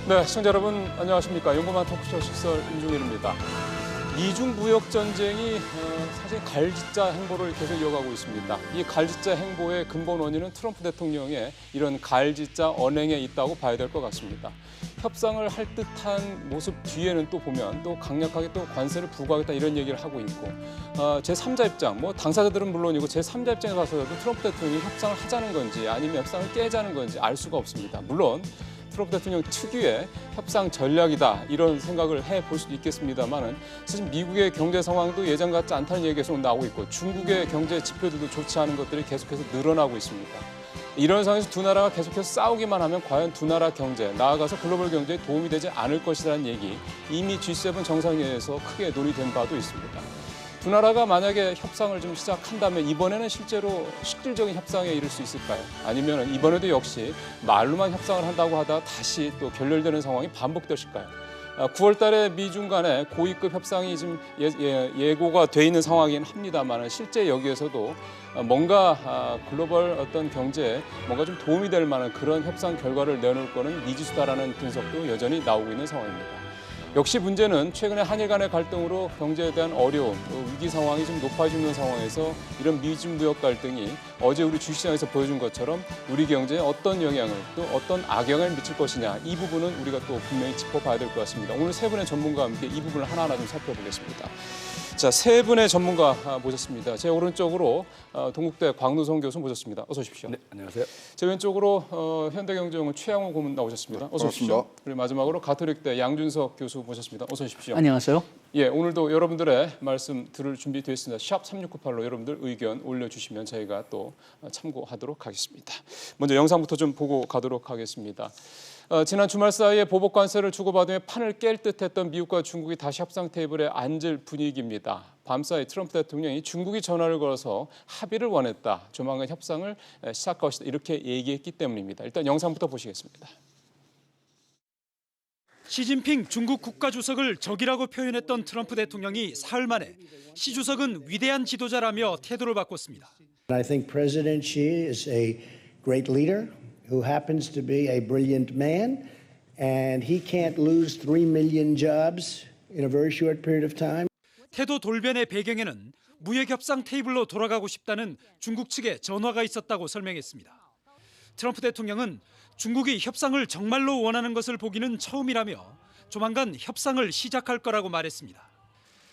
네, 시청자 여러분 안녕하십니까. 연구만 토크쇼 식설 임종일입니다. 미중 무역 전쟁이 사실 갈짓자 행보를 계속 이어가고 있습니다. 이 갈짓자 행보의 근본 원인은 트럼프 대통령의 이런 갈짓자 언행에 있다고 봐야 될 것 같습니다. 협상을 할 듯한 모습 뒤에는 또 보면 또 강력하게 또 관세를 부과하겠다 이런 얘기를 하고 있고 제3자 입장, 당사자들은 물론이고 제3자 입장에 봐서도 트럼프 대통령이 협상을 하자는 건지 아니면 협상을 깨자는 건지 알 수가 없습니다. 물론 트럼프 대통령 특유의 협상 전략이다 이런 생각을 해볼 수도 있겠습니다만은 사실 미국의 경제 상황도 예전 같지 않다는 얘기가 계속 나오고 있고 중국의 경제 지표들도 좋지 않은 것들이 계속해서 늘어나고 있습니다. 이런 상황에서 두 나라가 계속해서 싸우기만 하면 과연 두 나라 경제, 나아가서 글로벌 경제에 도움이 되지 않을 것이라는 얘기 이미 G7 정상회의에서 크게 논의된 바도 있습니다. 두 나라가 만약에 협상을 좀 시작한다면 이번에는 실제로 실질적인 협상에 이를 수 있을까요? 아니면 이번에도 역시 말로만 협상을 한다고 하다 다시 또 결렬되는 상황이 반복되실까요? 9월 달에 미중 간의 고위급 협상이 지금 예고가 돼 있는 상황이긴 합니다만 실제 여기에서도 뭔가 글로벌 어떤 경제에 뭔가 좀 도움이 될 만한 그런 협상 결과를 내놓을 거는 미지수다라는 분석도 여전히 나오고 있는 상황입니다. 역시 문제는 최근에 한일 간의 갈등으로 경제에 대한 어려움, 또 위기 상황이 좀 높아지는 상황에서 이런 미중 무역 갈등이 어제 우리 주시장에서 보여준 것처럼 우리 경제에 어떤 영향을 또 어떤 악영향을 미칠 것이냐 이 부분은 우리가 또 분명히 짚어봐야 될 것 같습니다. 오늘 세 분의 전문가와 함께 이 부분을 하나하나 좀 살펴보겠습니다. 자, 세 분의 전문가 모셨습니다. 제 오른쪽으로 동국대 광노성 교수 모셨습니다. 어서 오십시오. 네, 안녕하세요. 제 왼쪽으로 현대경제연구원 최양호 고문 나오셨습니다. 어서 오십시오. 그리고 마지막으로 가톨릭대 양준석 교수 모셨습니다. 어서 오십시오. 안녕하세요. 예, 오늘도 여러분들의 말씀 들을 준비되어 있습니다. 샵 3698로 여러분들 의견 올려주시면 저희가 또 참고하도록 하겠습니다. 먼저 영상부터 좀 보고 가도록 하겠습니다. 지난 주말 사이에 보복 관세를 주고받으며 판을 깰 듯했던 미국과 중국이 다시 협상 테이블에 앉을 분위기입니다. 밤사이 트럼프 대통령이 중국이 전화를 걸어서 합의를 원했다. 조만간 협상을 시작할 것이다. 이렇게 얘기했기 때문입니다. 일단 영상부터 보시겠습니다. 시진핑 중국 국가주석을 적이라고 표현했던 트럼프 대통령이 사흘 만에 시 주석은 위대한 지도자라며 태도를 바꿨습니다. I think President Xi is a great leader who happens to be a brilliant man, and he can't lose 3 million jobs in a very short period of time. 태도 돌변의 배경에는 무역 협상 테이블로 돌아가고 싶다는 중국 측의 전화가 있었다고 설명했습니다. 트럼프 대통령은 중국이 협상을 정말로 원하는 것을 보기는 처음이라며 조만간 협상을 시작할 거라고 말했습니다.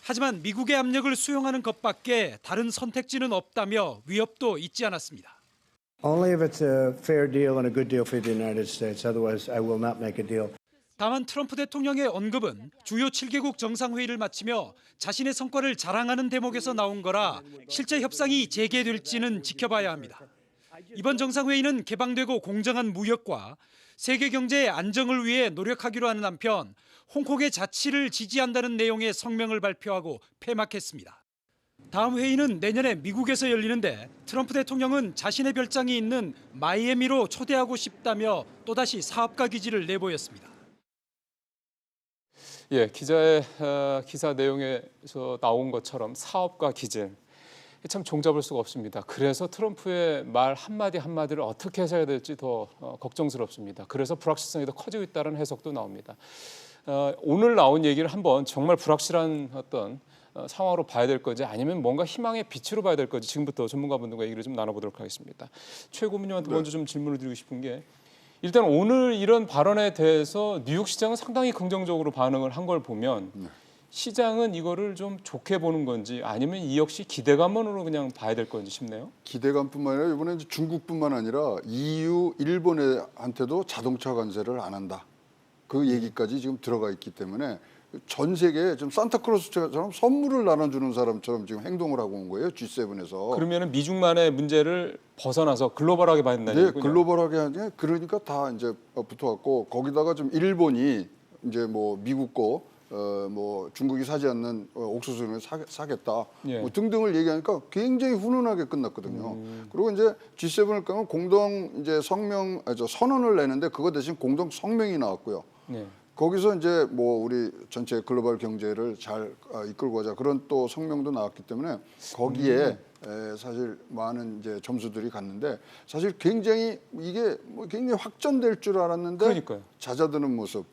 하지만 미국의 압력을 수용하는 것밖에 다른 선택지는 없다며 위협도 잊지 않았습니다. Only if it's a fair deal and a good deal for the United States. Otherwise, I will not make a deal. 다만 트럼프 대통령의 언급은 주요 7개국 정상회의를 마치며 자신의 성과를 자랑하는 대목에서 나온 거라 실제 협상이 재개될지는 지켜봐야 합니다. 이번 정상회의는 개방되고 공정한 무역과 세계 경제의 안정을 위해 노력하기로 하는 한편 홍콩의 자치를 지지한다는 내용의 성명을 발표하고 폐막했습니다. 다음 회의는 내년에 미국에서 열리는데 트럼프 대통령은 자신의 별장이 있는 마이애미로 초대하고 싶다며 또다시 사업가 기지를 내보였습니다. 예, 기자의 기사 내용에서 나온 것처럼 사업가 기질. 참 종잡을 수가 없습니다. 그래서 트럼프의 말 한마디 한마디를 어떻게 해석해야 될지 더 걱정스럽습니다. 그래서 불확실성이 더 커지고 있다는 해석도 나옵니다. 오늘 나온 얘기를 한번 정말 불확실한 어떤 상황으로 봐야 될 건지 아니면 뭔가 희망의 빛으로 봐야 될 건지 지금부터 전문가분들과 얘기를 좀 나눠보도록 하겠습니다. 최 고문님한테 먼저 좀 질문을 드리고 싶은 게 일단 오늘 이런 발언에 대해서 뉴욕 시장은 상당히 긍정적으로 반응을 한 걸 보면 시장은 이거를 좀 좋게 보는 건지 아니면 이 역시 기대감만으로 그냥 봐야 될 건지 싶네요. 기대감뿐만 아니라 이번에 중국뿐만 아니라 EU, 일본한테도 자동차 관세를 안 한다. 그 얘기까지 지금 들어가 있기 때문에 전 세계에 좀 산타클로스처럼 선물을 나눠주는 사람처럼 지금 행동을 하고 온 거예요. G7에서. 그러면은 미중만의 문제를 벗어나서 글로벌하게 봐야 된다는 얘기군요. 글로벌하게 하냐. 그러니까 다 이제 붙어갖고 거기다가 좀 일본이 이제 뭐 미국 거 뭐 중국이 사지 않는 옥수수를 사겠다 예. 뭐 등등을 얘기하니까 굉장히 훈훈하게 끝났거든요. 그리고 이제 G7을 가면 공동 이제 선언을 내는데 그거 대신 공동 성명이 나왔고요. 예. 거기서 이제 뭐 우리 전체 글로벌 경제를 잘 이끌고 가자 그런 또 성명도 나왔기 때문에 거기에 사실 많은 이제 점수들이 갔는데 사실 굉장히 이게 뭐 굉장히 확전될 줄 알았는데 그러니까요. 잦아드는 모습.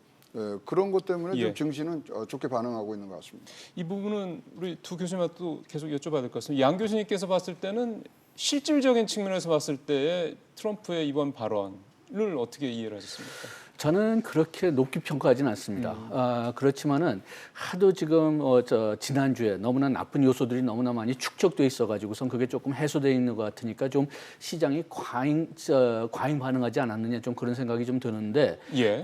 그런 것 때문에 예. 좀 증시는 좋게 반응하고 있는 것 같습니다. 이 부분은 우리 두 교수님한테 또 계속 여쭤봐야 될 것 같습니다. 양 교수님께서 봤을 때는 실질적인 측면에서 봤을 때의 트럼프의 이번 발언을 어떻게 이해를 하셨습니까? 저는 그렇게 높게 평가하지는 않습니다. 그렇지만은 하도 지금 지난주에 너무나 나쁜 요소들이 너무나 많이 축적돼 있어가지고선 그게 조금 해소돼 있는 것 같으니까 좀 시장이 과잉 반응하지 않았느냐 좀 그런 생각이 좀 드는데 예.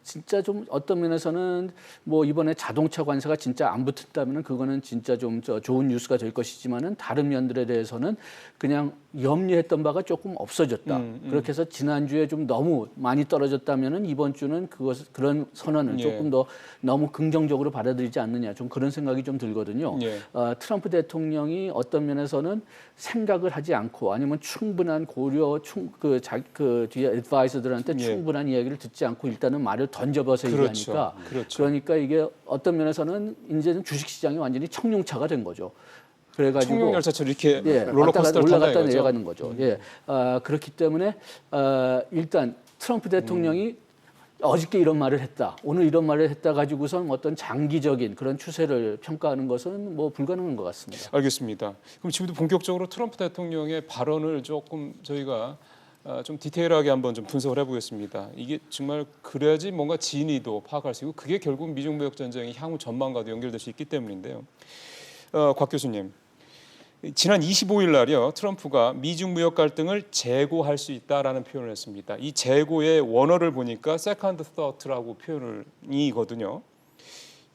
진짜 좀 어떤 면에서는 뭐 이번에 자동차 관세가 진짜 안 붙었다면은 그거는 진짜 좀 좋은 뉴스가 될 것이지만은 다른 면들에 대해서는 그냥 염려했던 바가 조금 없어졌다. 그렇게 해서 지난주에 좀 너무 많이 떨어졌다면은 이번 주는 그런 선언을 예. 조금 더 너무 긍정적으로 받아들이지 않느냐 좀 그런 생각이 좀 들거든요. 예. 트럼프 대통령이 어떤 면에서는 생각을 하지 않고 아니면 충분한 고려, 그 뒤에 애드바이저들한테 예. 충분한 이야기를 듣지 않고 일단은 말을 던져봐서 그렇죠. 얘기하니까 그렇죠. 그러니까 이게 어떤 면에서는 이제는 주식시장이 완전히 청룡차가 된 거죠. 그래가지고 청룡열차처럼 이렇게 예, 롤러코스터를 올라갔다 탄다 이거죠? 내려가는 거죠. 예, 그렇기 때문에 일단 트럼프 대통령이 어저께 이런 말을 했다, 오늘 이런 말을 했다 가지고선 어떤 장기적인 그런 추세를 평가하는 것은 뭐 불가능한 것 같습니다. 알겠습니다. 그럼 지금부터 본격적으로 트럼프 대통령의 발언을 조금 저희가 좀 디테일하게 한번 좀 분석을 해보겠습니다. 이게 정말 그래야지 뭔가 진위도 파악할 수 있고 그게 결국 미중 무역 전쟁의 향후 전망과도 연결될 수 있기 때문인데요. 곽 교수님, 지난 25일 날이요 트럼프가 미중 무역 갈등을 재고할 수 있다라는 표현을 했습니다. 이 재고의 원어를 보니까 second thought라고 표현이거든요.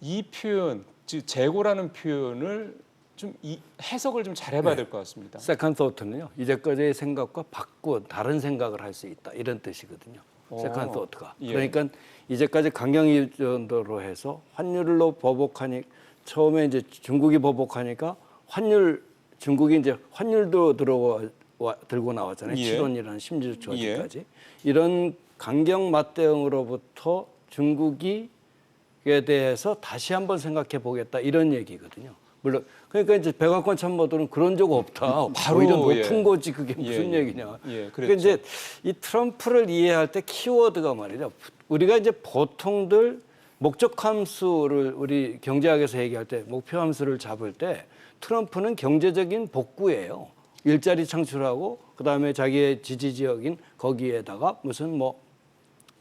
이 표현, 즉 재고라는 표현을 좀 해석을 좀 잘해봐야 될 것 같습니다. 세컨드 토트는요. 이제까지의 생각과 바꾼 다른 생각을 할 수 있다 이런 뜻이거든요. 세컨드 토트가. 예. 그러니까 이제까지 강경유전도로 해서 환율로 보복하니 처음에 이제 중국이 보복하니까 중국이 이제 환율도 들고 나왔잖아요. 예. 7원이라는 심지어 어디까지 이런 강경 맞대응으로부터 중국에 대해서 다시 한번 생각해 보겠다 이런 얘기거든요. 물론 그러니까 이제 백악관 참모들은 그런 적 없다. 바로, 오히려 높은 예. 거지 그게 무슨 예. 얘기냐. 예, 그러니까 이제 이 트럼프를 이해할 때 키워드가 말이죠. 우리가 이제 보통들 목적 함수를 우리 경제학에서 얘기할 때 목표 함수를 잡을 때 트럼프는 경제적인 복구예요. 일자리 창출하고 그다음에 자기의 지지 지역인 거기에다가 무슨 뭐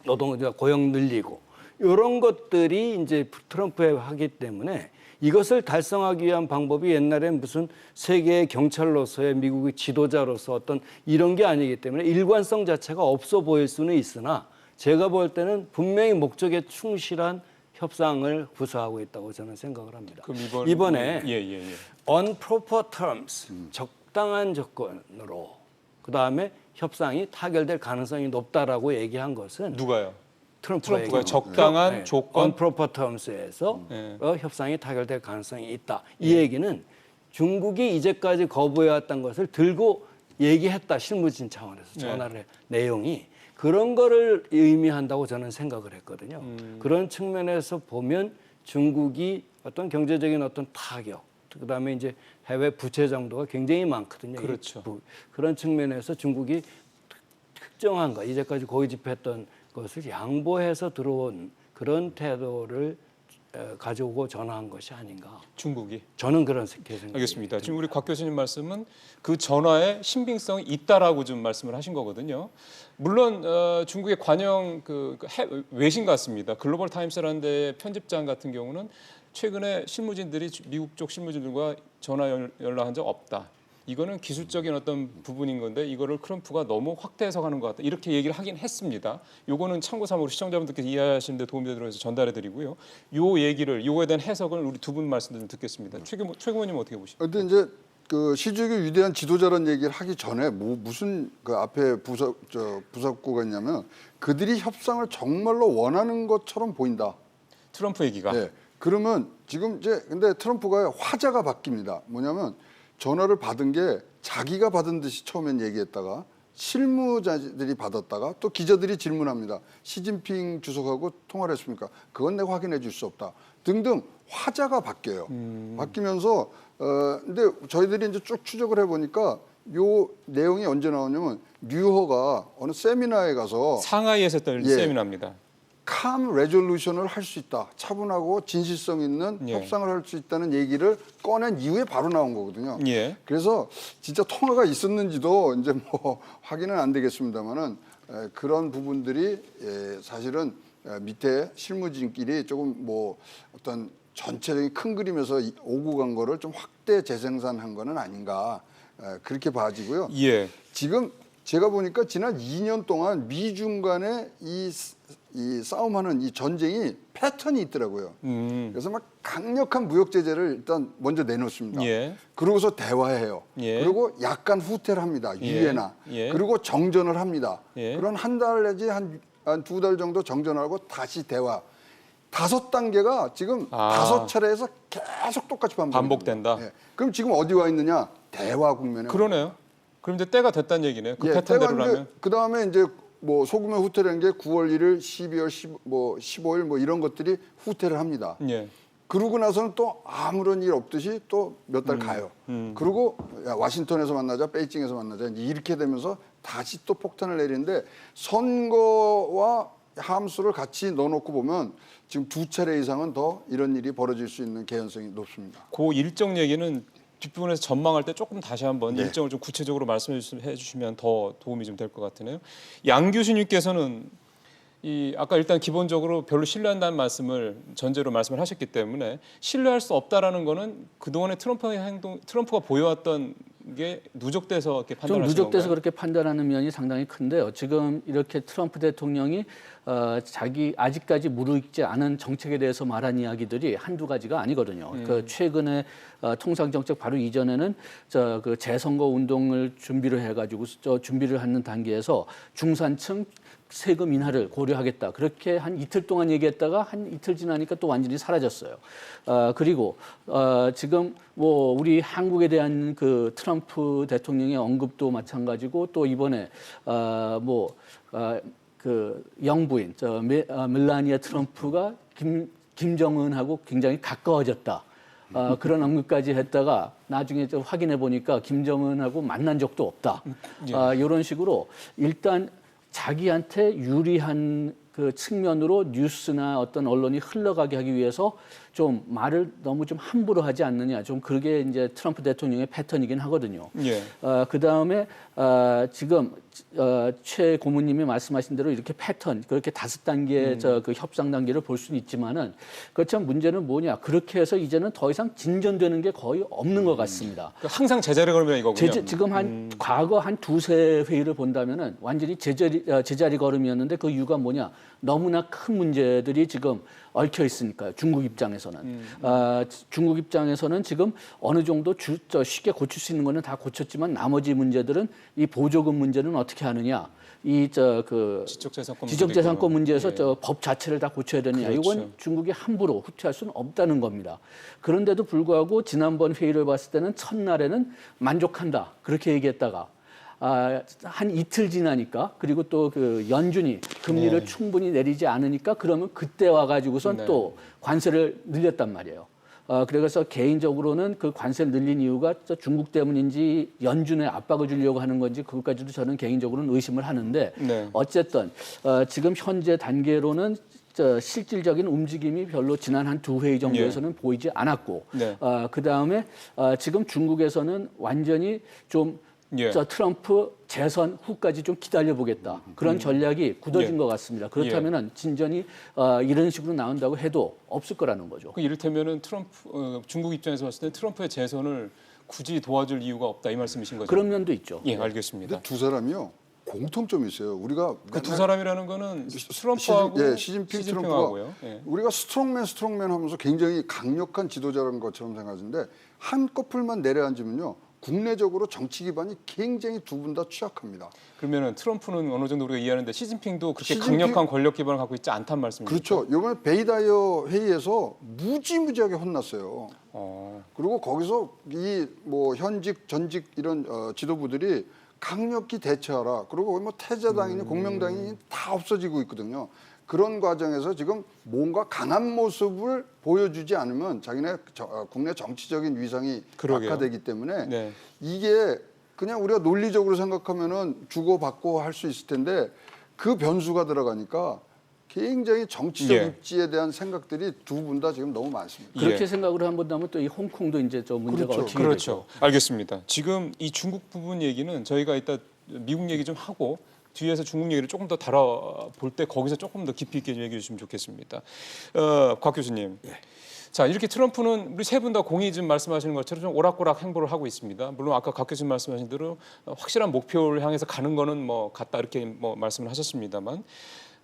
노동자 고용 늘리고 이런 것들이 이제 트럼프에 하기 때문에 이것을 달성하기 위한 방법이 옛날엔 무슨 세계의 경찰로서의 미국의 지도자로서 어떤 이런 게 아니기 때문에 일관성 자체가 없어 보일 수는 있으나 제가 볼 때는 분명히 목적에 충실한 협상을 구사하고 있다고 저는 생각을 합니다. 그럼 이번에 예. on proper terms, 적당한 조건으로 그다음에 협상이 타결될 가능성이 높다라고 얘기한 것은 누가요? 트럼프가 트럼프가 적당한 조건? on proper terms에서 네. 협상이 타결될 가능성이 있다. 이 얘기는 중국이 이제까지 거부해왔던 것을 들고 얘기했다. 실무진 차원에서 전화를 내용이 그런 거를 의미한다고 저는 생각을 했거든요. 그런 측면에서 보면 중국이 어떤 경제적인 어떤 타격, 그다음에 이제 해외 부채 정도가 굉장히 많거든요. 그렇죠. 그런 측면에서 중국이 특정한 거, 이제까지 고위집했던 것을 양보해서 들어온 그런 태도를 가지고 전화한 것이 아닌가. 중국이. 저는 그런 생각이 알겠습니다. 지금 우리 곽 교수님 말씀은 그 전화에 신빙성이 있다라고 좀 말씀을 하신 거거든요. 물론 중국의 관영 외신 같습니다. 글로벌 타임스라는 데 편집장 같은 경우는 최근에 실무진들이 미국 쪽 실무진들과 전화 연락한 적 없다. 이거는 기술적인 어떤 부분인 건데 이거를 트럼프가 너무 확대 해석하는 것 같다. 이렇게 얘기를 하긴 했습니다. 요거는 참고 삼으로 시청자분들께서 이해하시는 데 도움이 되도록 해서 전달해 드리고요. 요거에 대한 해석을 우리 두 분 말씀 좀 듣겠습니다. 최 교수님은 어떻게 보십니까? 근데 이제 그 시주의 위대한 지도자라는 얘기를 하기 전에 무슨 그 앞에 부사구가 있냐면 그들이 협상을 정말로 원하는 것처럼 보인다. 트럼프 얘기가. 네. 그러면 지금 이제 근데 트럼프가 화자가 바뀝니다. 뭐냐면 전화를 받은 게 자기가 받은 듯이 처음엔 얘기했다가 실무자들이 받았다가 또 기자들이 질문합니다. 시진핑 주석하고 통화를 했습니까? 그건 내가 확인해 줄 수 없다. 등등 화자가 바뀌어요. 바뀌면서 근데 저희들이 이제 쭉 추적을 해보니까 요 내용이 언제 나오냐면 류허가 어느 세미나에 가서 상하이에서 했던 예. 세미나입니다. 캄 레졸루션을 할 수 있다. 차분하고 진실성 있는 예. 협상을 할 수 있다는 얘기를 꺼낸 이후에 바로 나온 거거든요. 예. 그래서 진짜 통화가 있었는지도 이제 뭐 확인은 안 되겠습니다만은 그런 부분들이 사실은 밑에 실무진끼리 조금 뭐 어떤 전체적인 큰 그림에서 오고 간 거를 좀 확대 재생산한 거는 아닌가 그렇게 봐지고요. 예. 지금 제가 보니까 지난 2년 동안 미중 간의 이 싸움하는 이 전쟁이 패턴이 있더라고요. 그래서 막 강력한 무역 제재를 일단 먼저 내놓습니다. 예. 그러고서 대화해요. 예. 그리고 약간 후퇴를 합니다. 예. 유예나. 예. 그리고 정전을 합니다. 예. 그런 한 달 내지 한 2달 정도 정전하고 다시 대화. 5단계가 지금 아. 5차례에서 계속 똑같이 반복된다. 예. 그럼 지금 어디 와 있느냐? 대화 국면에. 그러네요. 그럼 이제 때가 됐다는 얘기네요. 그 패턴대로라면. 그 다음에 이제 뭐 소금의 후퇴라는 게 9월 1일, 12월 15일 뭐 이런 것들이 후퇴를 합니다. 예. 그러고 나서는 또 아무런 일 없듯이 또 몇 달 가요. 그리고 야, 와싱턴에서 만나자, 베이징에서 만나자 이렇게 되면서 다시 또 폭탄을 내리는데 선거와 함수를 같이 넣어놓고 보면 지금 2차례 이상은 더 이런 일이 벌어질 수 있는 개연성이 높습니다. 그 일정 얘기는 뒷부분에서 전망할 때 조금 다시 한번 네. 일정을 좀 구체적으로 말씀해 주시면 더 도움이 좀 될 것 같으네요. 양 교수님께서는 이 아까 일단 기본적으로 별로 신뢰한다는 말씀을 전제로 말씀을 하셨기 때문에 신뢰할 수 없다라는 거는 그동안의 트럼프의 행동, 트럼프가 보여왔던 게 누적돼서 이렇게 좀 판단하시는 누적돼서 건가요? 그렇게 판단하는 면이 상당히 큰데요. 지금 이렇게 트럼프 대통령이 자기 아직까지 무르익지 않은 정책에 대해서 말한 이야기들이 한두 가지가 아니거든요. 그 최근에 통상정책 바로 이전에는 그 재선거 운동을 준비를 해가지고 준비를 하는 단계에서 중산층 세금 인하를 고려하겠다. 그렇게 한 이틀 동안 얘기했다가 한 이틀 지나니까 또 완전히 사라졌어요. 그리고 지금 뭐 우리 한국에 대한 그 트럼프 대통령의 언급도 마찬가지고 또 이번에 그 영부인 멜라니아 트럼프가 김정은하고 굉장히 가까워졌다. 그런 언급까지 했다가 나중에 좀 확인해 보니까 김정은하고 만난 적도 없다. 이런 식으로 일단 자기한테 유리한 그 측면으로 뉴스나 어떤 언론이 흘러가게 하기 위해서 좀 말을 너무 좀 함부로 하지 않느냐. 좀 그게 이제 트럼프 대통령의 패턴이긴 하거든요. 예. 그 다음에 지금 최 고문님이 말씀하신 대로 이렇게 패턴 그렇게 5단계 그 협상 단계를 볼 수는 있지만은 그렇지만 문제는 뭐냐. 그렇게 해서 이제는 더 이상 진전되는 게 거의 없는 것 같습니다. 그러니까 항상 제자리 걸음이라 이거군요. 지금 과거 한 2-3 회의를 본다면은 완전히 제자리 걸음이었는데 그 이유가 뭐냐? 너무나 큰 문제들이 지금 얽혀 있으니까요. 중국 입장에서는 중국 입장에서는 지금 어느 정도 쉽게 고칠 수 있는 거는 다 고쳤지만 나머지 문제들은 이 보조금 문제는 어떻게 하느냐? 지적재산권 문제에서 예. 법 자체를 다 고쳐야 되느냐. 그렇죠. 이건 중국이 함부로 후퇴할 수는 없다는 겁니다. 그런데도 불구하고 지난번 회의를 봤을 때는 첫날에는 만족한다. 그렇게 얘기했다가 한 이틀 지나니까 그리고 또 그 연준이 금리를 네. 충분히 내리지 않으니까 그러면 그때 와가지고선 네. 또 관세를 늘렸단 말이에요. 그래서 개인적으로는 그 관세를 늘린 이유가 중국 때문인지 연준에 압박을 주려고 하는 건지 그것까지도 저는 개인적으로는 의심을 하는데 네. 어쨌든 지금 현재 단계로는 실질적인 움직임이 별로 지난 한 2회의 정도에서는 보이지 않았고 네. 그다음에 지금 중국에서는 완전히 좀 예. 트럼프 재선 후까지 좀 기다려보겠다. 그런 전략이 굳어진 예. 것 같습니다. 그렇다면 진전이 이런 식으로 나온다고 해도 없을 거라는 거죠. 이를테면은 트럼프 중국 입장에서 봤을 때 트럼프의 재선을 굳이 도와줄 이유가 없다 이 말씀이신 거죠? 그런 면도 있죠. 예, 알겠습니다. 근데 두 사람이요 공통점이 있어요. 우리가 그 두 사람이라는 거는 트럼프하고 시진핑 시진핑하고요. 트럼프가 예. 우리가 스트롱맨 하면서 굉장히 강력한 지도자라는 것처럼 생각하는데 한꺼풀만 내려앉으면요. 국내적으로 정치 기반이 굉장히 두 분 다 취약합니다. 그러면은 트럼프는 어느 정도 우리가 이해하는데 시진핑도 그렇게 시진핑- 강력한 권력 기반을 갖고 있지 않단 말씀이죠? 그렇죠. 이번에 베이다이어 회의에서 무지무지하게 혼났어요. 어, 그리고 거기서 이 뭐 현직 전직 이런 지도부들이 강력히 대처하라. 그리고 거기 뭐 태자당이니 공명당이니 다 없어지고 있거든요. 그런 과정에서 지금 뭔가 강한 모습을 보여주지 않으면 자기네 국내 정치적인 위상이 그러게요. 악화되기 때문에 네. 이게 그냥 우리가 논리적으로 생각하면은 주고받고 할 수 있을 텐데 그 변수가 들어가니까 굉장히 정치적 예. 입지에 대한 생각들이 두 분 다 지금 너무 많습니다. 그렇게 예. 생각을 한번 또 이 홍콩도 이제 좀 문제가 그렇죠. 얽히게 그렇죠. 알겠습니다. 지금 이 중국 부분 얘기는 저희가 이따 미국 얘기 좀 하고 뒤에서 중국 얘기를 조금 더 다뤄볼 때 거기서 조금 더 깊이 있게 얘기해 주시면 좋겠습니다. 곽 교수님. 자, 이렇게 트럼프는 우리 세 분 다 공히 지금 말씀하시는 것처럼 좀 오락가락 행보를 하고 있습니다. 물론 아까 곽 교수님 말씀하신 대로 확실한 목표를 향해서 가는 거는 뭐 같다 이렇게 뭐 말씀을 하셨습니다만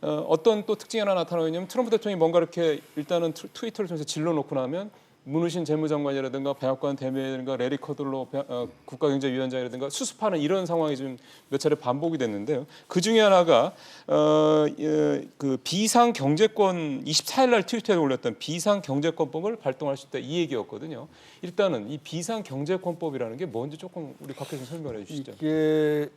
어떤 또 특징이 하나 나타나냐면 트럼프 대통령이 뭔가 이렇게 일단은 트위터를 통해서 질러놓고 나면 문우신 재무장관이라든가 백악관 대변인이라든가 레리 커들로 국가경제위원장이라든가 수습하는 이런 상황이 좀 몇 차례 반복이 됐는데요. 그 중에 하나가 그 비상 경제권 24일 날 트위터에 올렸던 비상 경제권법을 발동할 수 있다 이 얘기였거든요. 일단은 이 비상 경제권법이라는 게 뭔지 조금 우리 곽 교수님 설명해 주시죠. 이게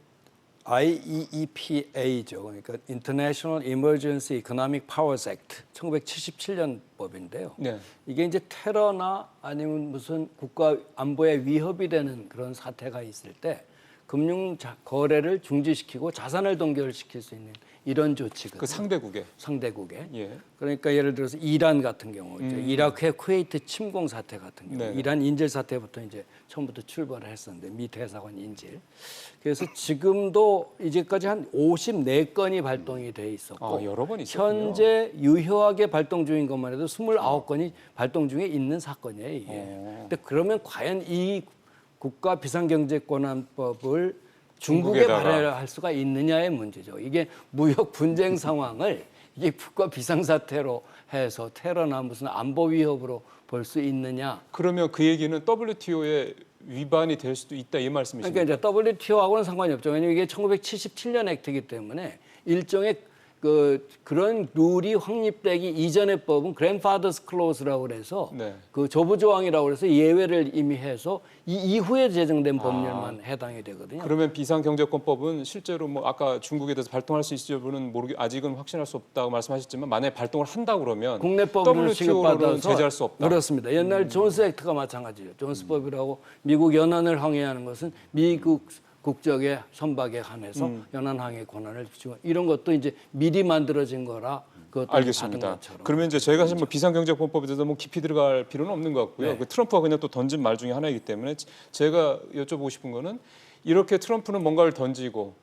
IEEPA죠. 그러니까 International Emergency Economic Powers Act 1977년 법인데요. 네. 이게 이제 테러나 아니면 무슨 국가 안보에 위협이 되는 그런 사태가 있을 때 금융 거래를 중지시키고 자산을 동결시킬 수 있는 이런 조치거든요. 그 상대국에. 예. 그러니까 예를 들어서 이란 같은 경우, 이제 이라크의 쿠웨이트 침공 사태 같은 경우, 네. 이란 인질 사태부터 이제 처음부터 출발을 했었는데 미 대사관 인질. 그래서 지금도 이제까지 한 54건이 발동이 돼 있었고, 아, 여러 번 있었군요. 현재 유효하게 발동 중인 것만 해도 29건이 발동 중에 있는 사건이에요, 이게. 근데 그러면 과연 이 국가 비상경제권한법을 중국에 중국에다가. 발행할 수가 있느냐의 문제죠. 이게 무역 분쟁 상황을 이게 국가 비상사태로 해서 테러나 무슨 안보 위협으로 볼 수 있느냐. 그러면 그 얘기는 WTO에 위반이 될 수도 있다 이 말씀이십니까? 그러니까 이제 WTO하고는 상관이 없죠. 왜냐하면 이게 1977년 액트이기 때문에 일종의 그런 룰이 확립되기 이전의 법은 grandfather's clause라고 그래서 네. 그 조부조항이라고 그래서 예외를 이미 해서 이 이후에 제정된 법률만 해당이 되거든요. 그러면 비상경제권법은 실제로 뭐 아까 중국에 대해서 발동할 수 있을지 여부는 아직은 확신할 수 없다고 말씀하셨지만 만약에 발동을 한다 그러면 국내법으로 WTO로는 취급받아서 제재할 수 없다. 그렇습니다. 옛날 존스 액트가 마찬가지예요. 존스법이라고 미국 연안을 항해하는 것은 미국 국적의 선박에 한해서 연안 항해 권한을 주고 이런 것도 이제 미리 만들어진 거라 그것도 받은 알겠습니다. 것처럼. 그러면 이제 저희가 사실 뭐 비상경제권법에 대해서 뭐 깊이 들어갈 필요는 없는 것 같고요. 네. 그 트럼프가 그냥 또 던진 말 중에 하나이기 때문에 제가 여쭤보고 싶은 거는 이렇게 트럼프는 뭔가를 던지고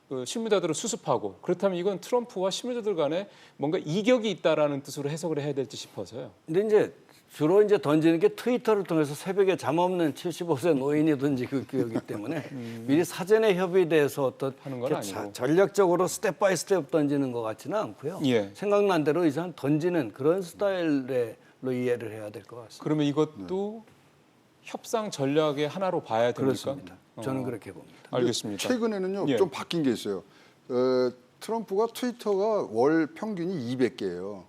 그 실무자들을 수습하고 그렇다면 이건 트럼프와 실무자들 간에 뭔가 이격이 있다라는 뜻으로 해석을 해야 될지 싶어서요. 근데 이제 주로 이제 던지는 게 트위터를 통해서 새벽에 잠 없는 75세 노인이 던지기 때문에 미리 사전에 협의돼서 어떤 하는 건 아니고. 전략적으로 스텝 바이 스텝 던지는 것 같지는 않고요. 예. 생각난 대로 이상 던지는 그런 스타일로 이해를 해야 될 것 같습니다. 그러면 이것도 협상 전략의 하나로 봐야 됩니까? 그렇습니다. 저는 그렇게 봅니다. 알겠습니다. 최근에는요 예. 좀 바뀐 게 있어요. 트럼프가 트위터가 월 평균이 200개예요.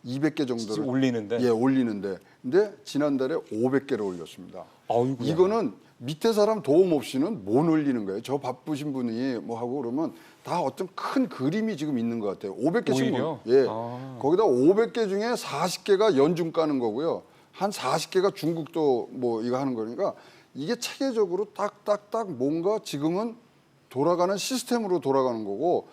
200개 정도를 올리는데. 예, 올리는데. 근데 지난달에 500개를 올렸습니다. 아이고야. 이거는 밑에 사람 도움 없이는 못 올리는 거예요. 저 바쁘신 분이 뭐 하고 그러면 다 어떤 큰 그림이 지금 있는 것 같아요. 500개씩 오히려? 예. 아. 거기다 500개 중에 40개가 연중 까는 거고요. 한 40개가 중국도 뭐 이거 하는 거니까 이게 체계적으로 딱딱딱 뭔가 지금은 돌아가는 시스템으로 돌아가는 거고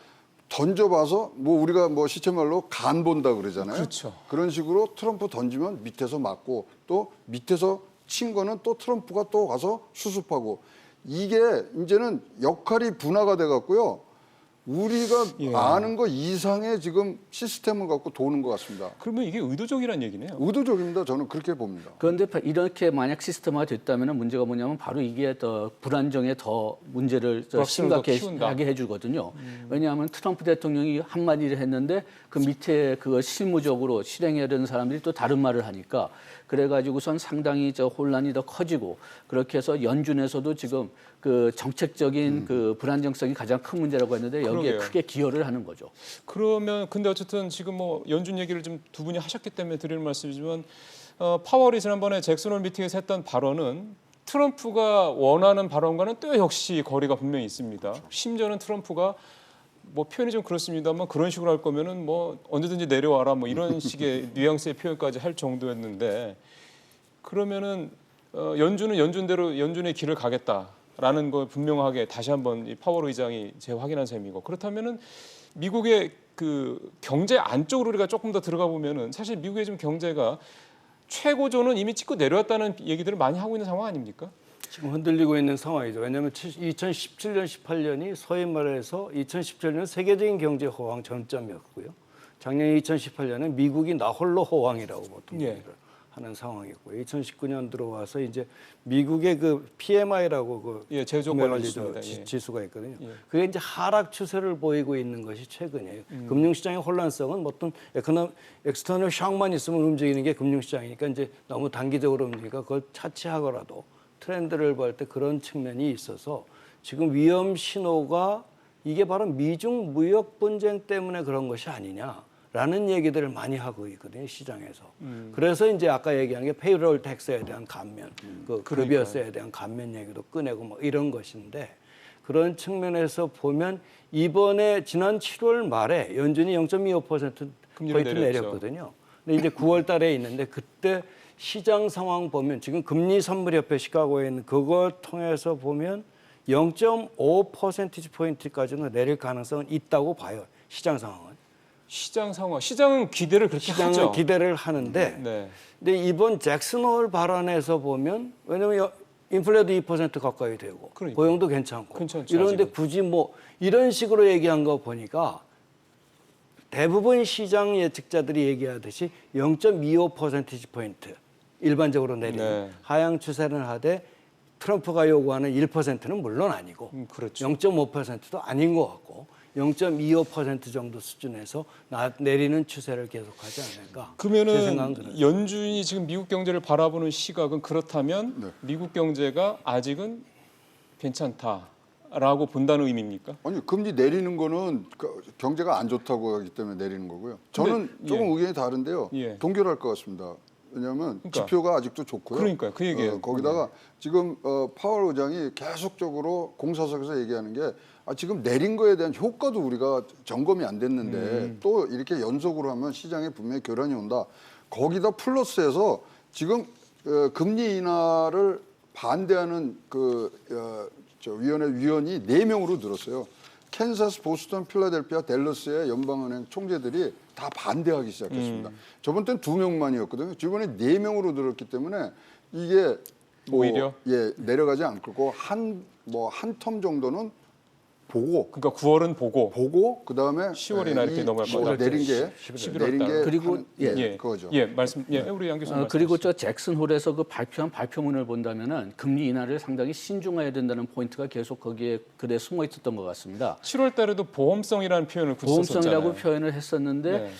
던져봐서 뭐 우리가 뭐 시체말로 간 본다 그러잖아요. 그렇죠. 그런 식으로 트럼프 던지면 밑에서 맞고 또 밑에서 친 거는 또 트럼프가 또 가서 수습하고 이게 이제는 역할이 분화가 돼 갖고요. 우리가 예. 아는 거 이상의 지금 시스템을 갖고 도는 것 같습니다. 그러면 이게 의도적이란 얘기네요. 의도적입니다. 저는 그렇게 봅니다. 그런데 이렇게 만약 시스템화가 됐다면 문제가 뭐냐면 바로 이게 더 불안정에 더 문제를 불확실을 더 심각하게 키운다. 하게 해주거든요. 왜냐하면 트럼프 대통령이 한마디를 했는데 그 밑에 그걸 실무적으로 실행해야 되는 사람들이 또 다른 말을 하니까 그래가지고선 상당히 혼란이 더 커지고 그렇게 해서 연준에서도 지금 그 정책적인 그 불안정성이 가장 큰 문제라고 했는데 여기에 그러게요. 크게 기여를 하는 거죠. 그러면 근데 어쨌든 지금 뭐 연준 얘기를 좀 두 분이 하셨기 때문에 드리는 말씀이지만 파월이 지난번에 잭슨홀 미팅에서 했던 발언은 트럼프가 원하는 발언과는 또 역시 거리가 분명히 있습니다. 심지어는 트럼프가 뭐 표현이 좀 그렇습니다만 그런 식으로 할 거면은 뭐 언제든지 내려와라 뭐 이런 식의 뉘앙스의 표현까지 할 정도였는데 그러면은 연준은 연준대로 연준의 길을 가겠다라는 걸 분명하게 다시 한번 이 파월 의장이 재확인한 셈이고 그렇다면은 미국의 그 경제 안쪽으로 우리가 조금 더 들어가 보면은 사실 미국의 지금 경제가 최고조는 이미 찍고 내려왔다는 얘기들을 많이 하고 있는 상황 아닙니까? 지금 흔들리고 있는 상황이죠. 왜냐하면 2017년, 18년이 소위 말해서 2017년은 세계적인 경제 호황 전점이었고요. 작년 2018년은 미국이 나홀로 호황이라고 보통 예. 얘기를 하는 상황이었고요. 2019년 들어와서 이제 미국의 그 PMI라고 그 예, 제조업 구매 관리지수입니다. 관리도 예. 지수가 있거든요. 예. 그게 이제 하락 추세를 보이고 있는 것이 최근이에요. 금융시장의 혼란성은 뭐 어떤 엑스터널 샥만 있으면 움직이는 게 금융시장이니까 이제 너무 단기적으로 움직이니까 그걸 차치하더라도 트렌드를 볼 때 그런 측면이 있어서 지금 위험 신호가 이게 바로 미중 무역 분쟁 때문에 그런 것이 아니냐라는 얘기들을 많이 하고 있거든요, 시장에서. 그래서 이제 아까 얘기한 게 페이롤 텍스에 대한 감면, 그 급여세에 대한 감면 얘기도 꺼내고 뭐 이런 것인데 그런 측면에서 보면 이번에 지난 7월 말에 연준이 0.25% 금리를 포인트 내렸죠. 내렸거든요. 근데 이제 9월 달에 있는데 그때 시장 상황 보면 지금 금리 선물협회 시카고에 있는 그걸 통해서 보면 0.5% 포인트까지는 내릴 가능성은 있다고 봐요. 시장 상황은. 시장 상황, 시장은 기대를 그렇게 시장은 하죠. 기대를 하는데 네. 근데 이번 잭슨 홀 발언에서 보면 왜냐면 인플레도 2% 가까이 되고 그러니까. 고용도 괜찮고 괜찮죠, 이런데 아직은. 굳이 뭐 이런 식으로 얘기한 거 보니까 대부분 시장 예측자들이 얘기하듯이 0.25%포인트 일반적으로 내리는 네. 하향 추세를 하되 트럼프가 요구하는 1%는 물론 아니고 그렇죠. 0.5%도 아닌 것 같고 0.25% 정도 수준에서 내리는 추세를 계속하지 않을까. 제 생각은 그러면은 그래요. 연준이 지금 미국 경제를 바라보는 시각은 그렇다면 네. 미국 경제가 아직은 괜찮다라고 본다는 의미입니까? 아니 금리 내리는 거는 경제가 안 좋다고 하기 때문에 내리는 거고요. 저는 근데, 조금 예. 의견이 다른데요. 예. 동결할 것 같습니다. 왜냐하면 그러니까. 지표가 아직도 좋고요. 그러니까요. 그 얘기예요. 거기다가 지금 파월 의장이 계속적으로 공사석에서 얘기하는 게 지금 내린 거에 대한 효과도 우리가 점검이 안 됐는데 또 이렇게 연속으로 하면 시장에 분명히 교란이 온다. 거기다 플러스해서 지금 금리 인하를 반대하는 위원회 위원이 4명으로 늘었어요. 캔사스, 보스턴, 필라델피아, 댈러스의 연방은행 총재들이 다 반대하기 시작했습니다. 저번 때는 2명만이었거든요. 이번에 4명으로 늘었기 때문에 이게 오히려? 내려가지 않고 한 텀 정도는 보고 그러니까 9월은 보고 그다음에 10월이나 이렇게 넘어갈 거다. 내린 게 11월 내린 달. 게 그리고 그거죠. 우리 양 교수님 그리고 저 잭슨 홀에서 그 발표한 발표문을 본다면은 금리 인하를 상당히 신중해야 된다는 포인트가 계속 거기에 그대 숨어 있었던 것 같습니다. 7월 달에도 보험성이라는 표현을 굳이 보험성이라고 썼잖아요. 표현을 했었는데 네.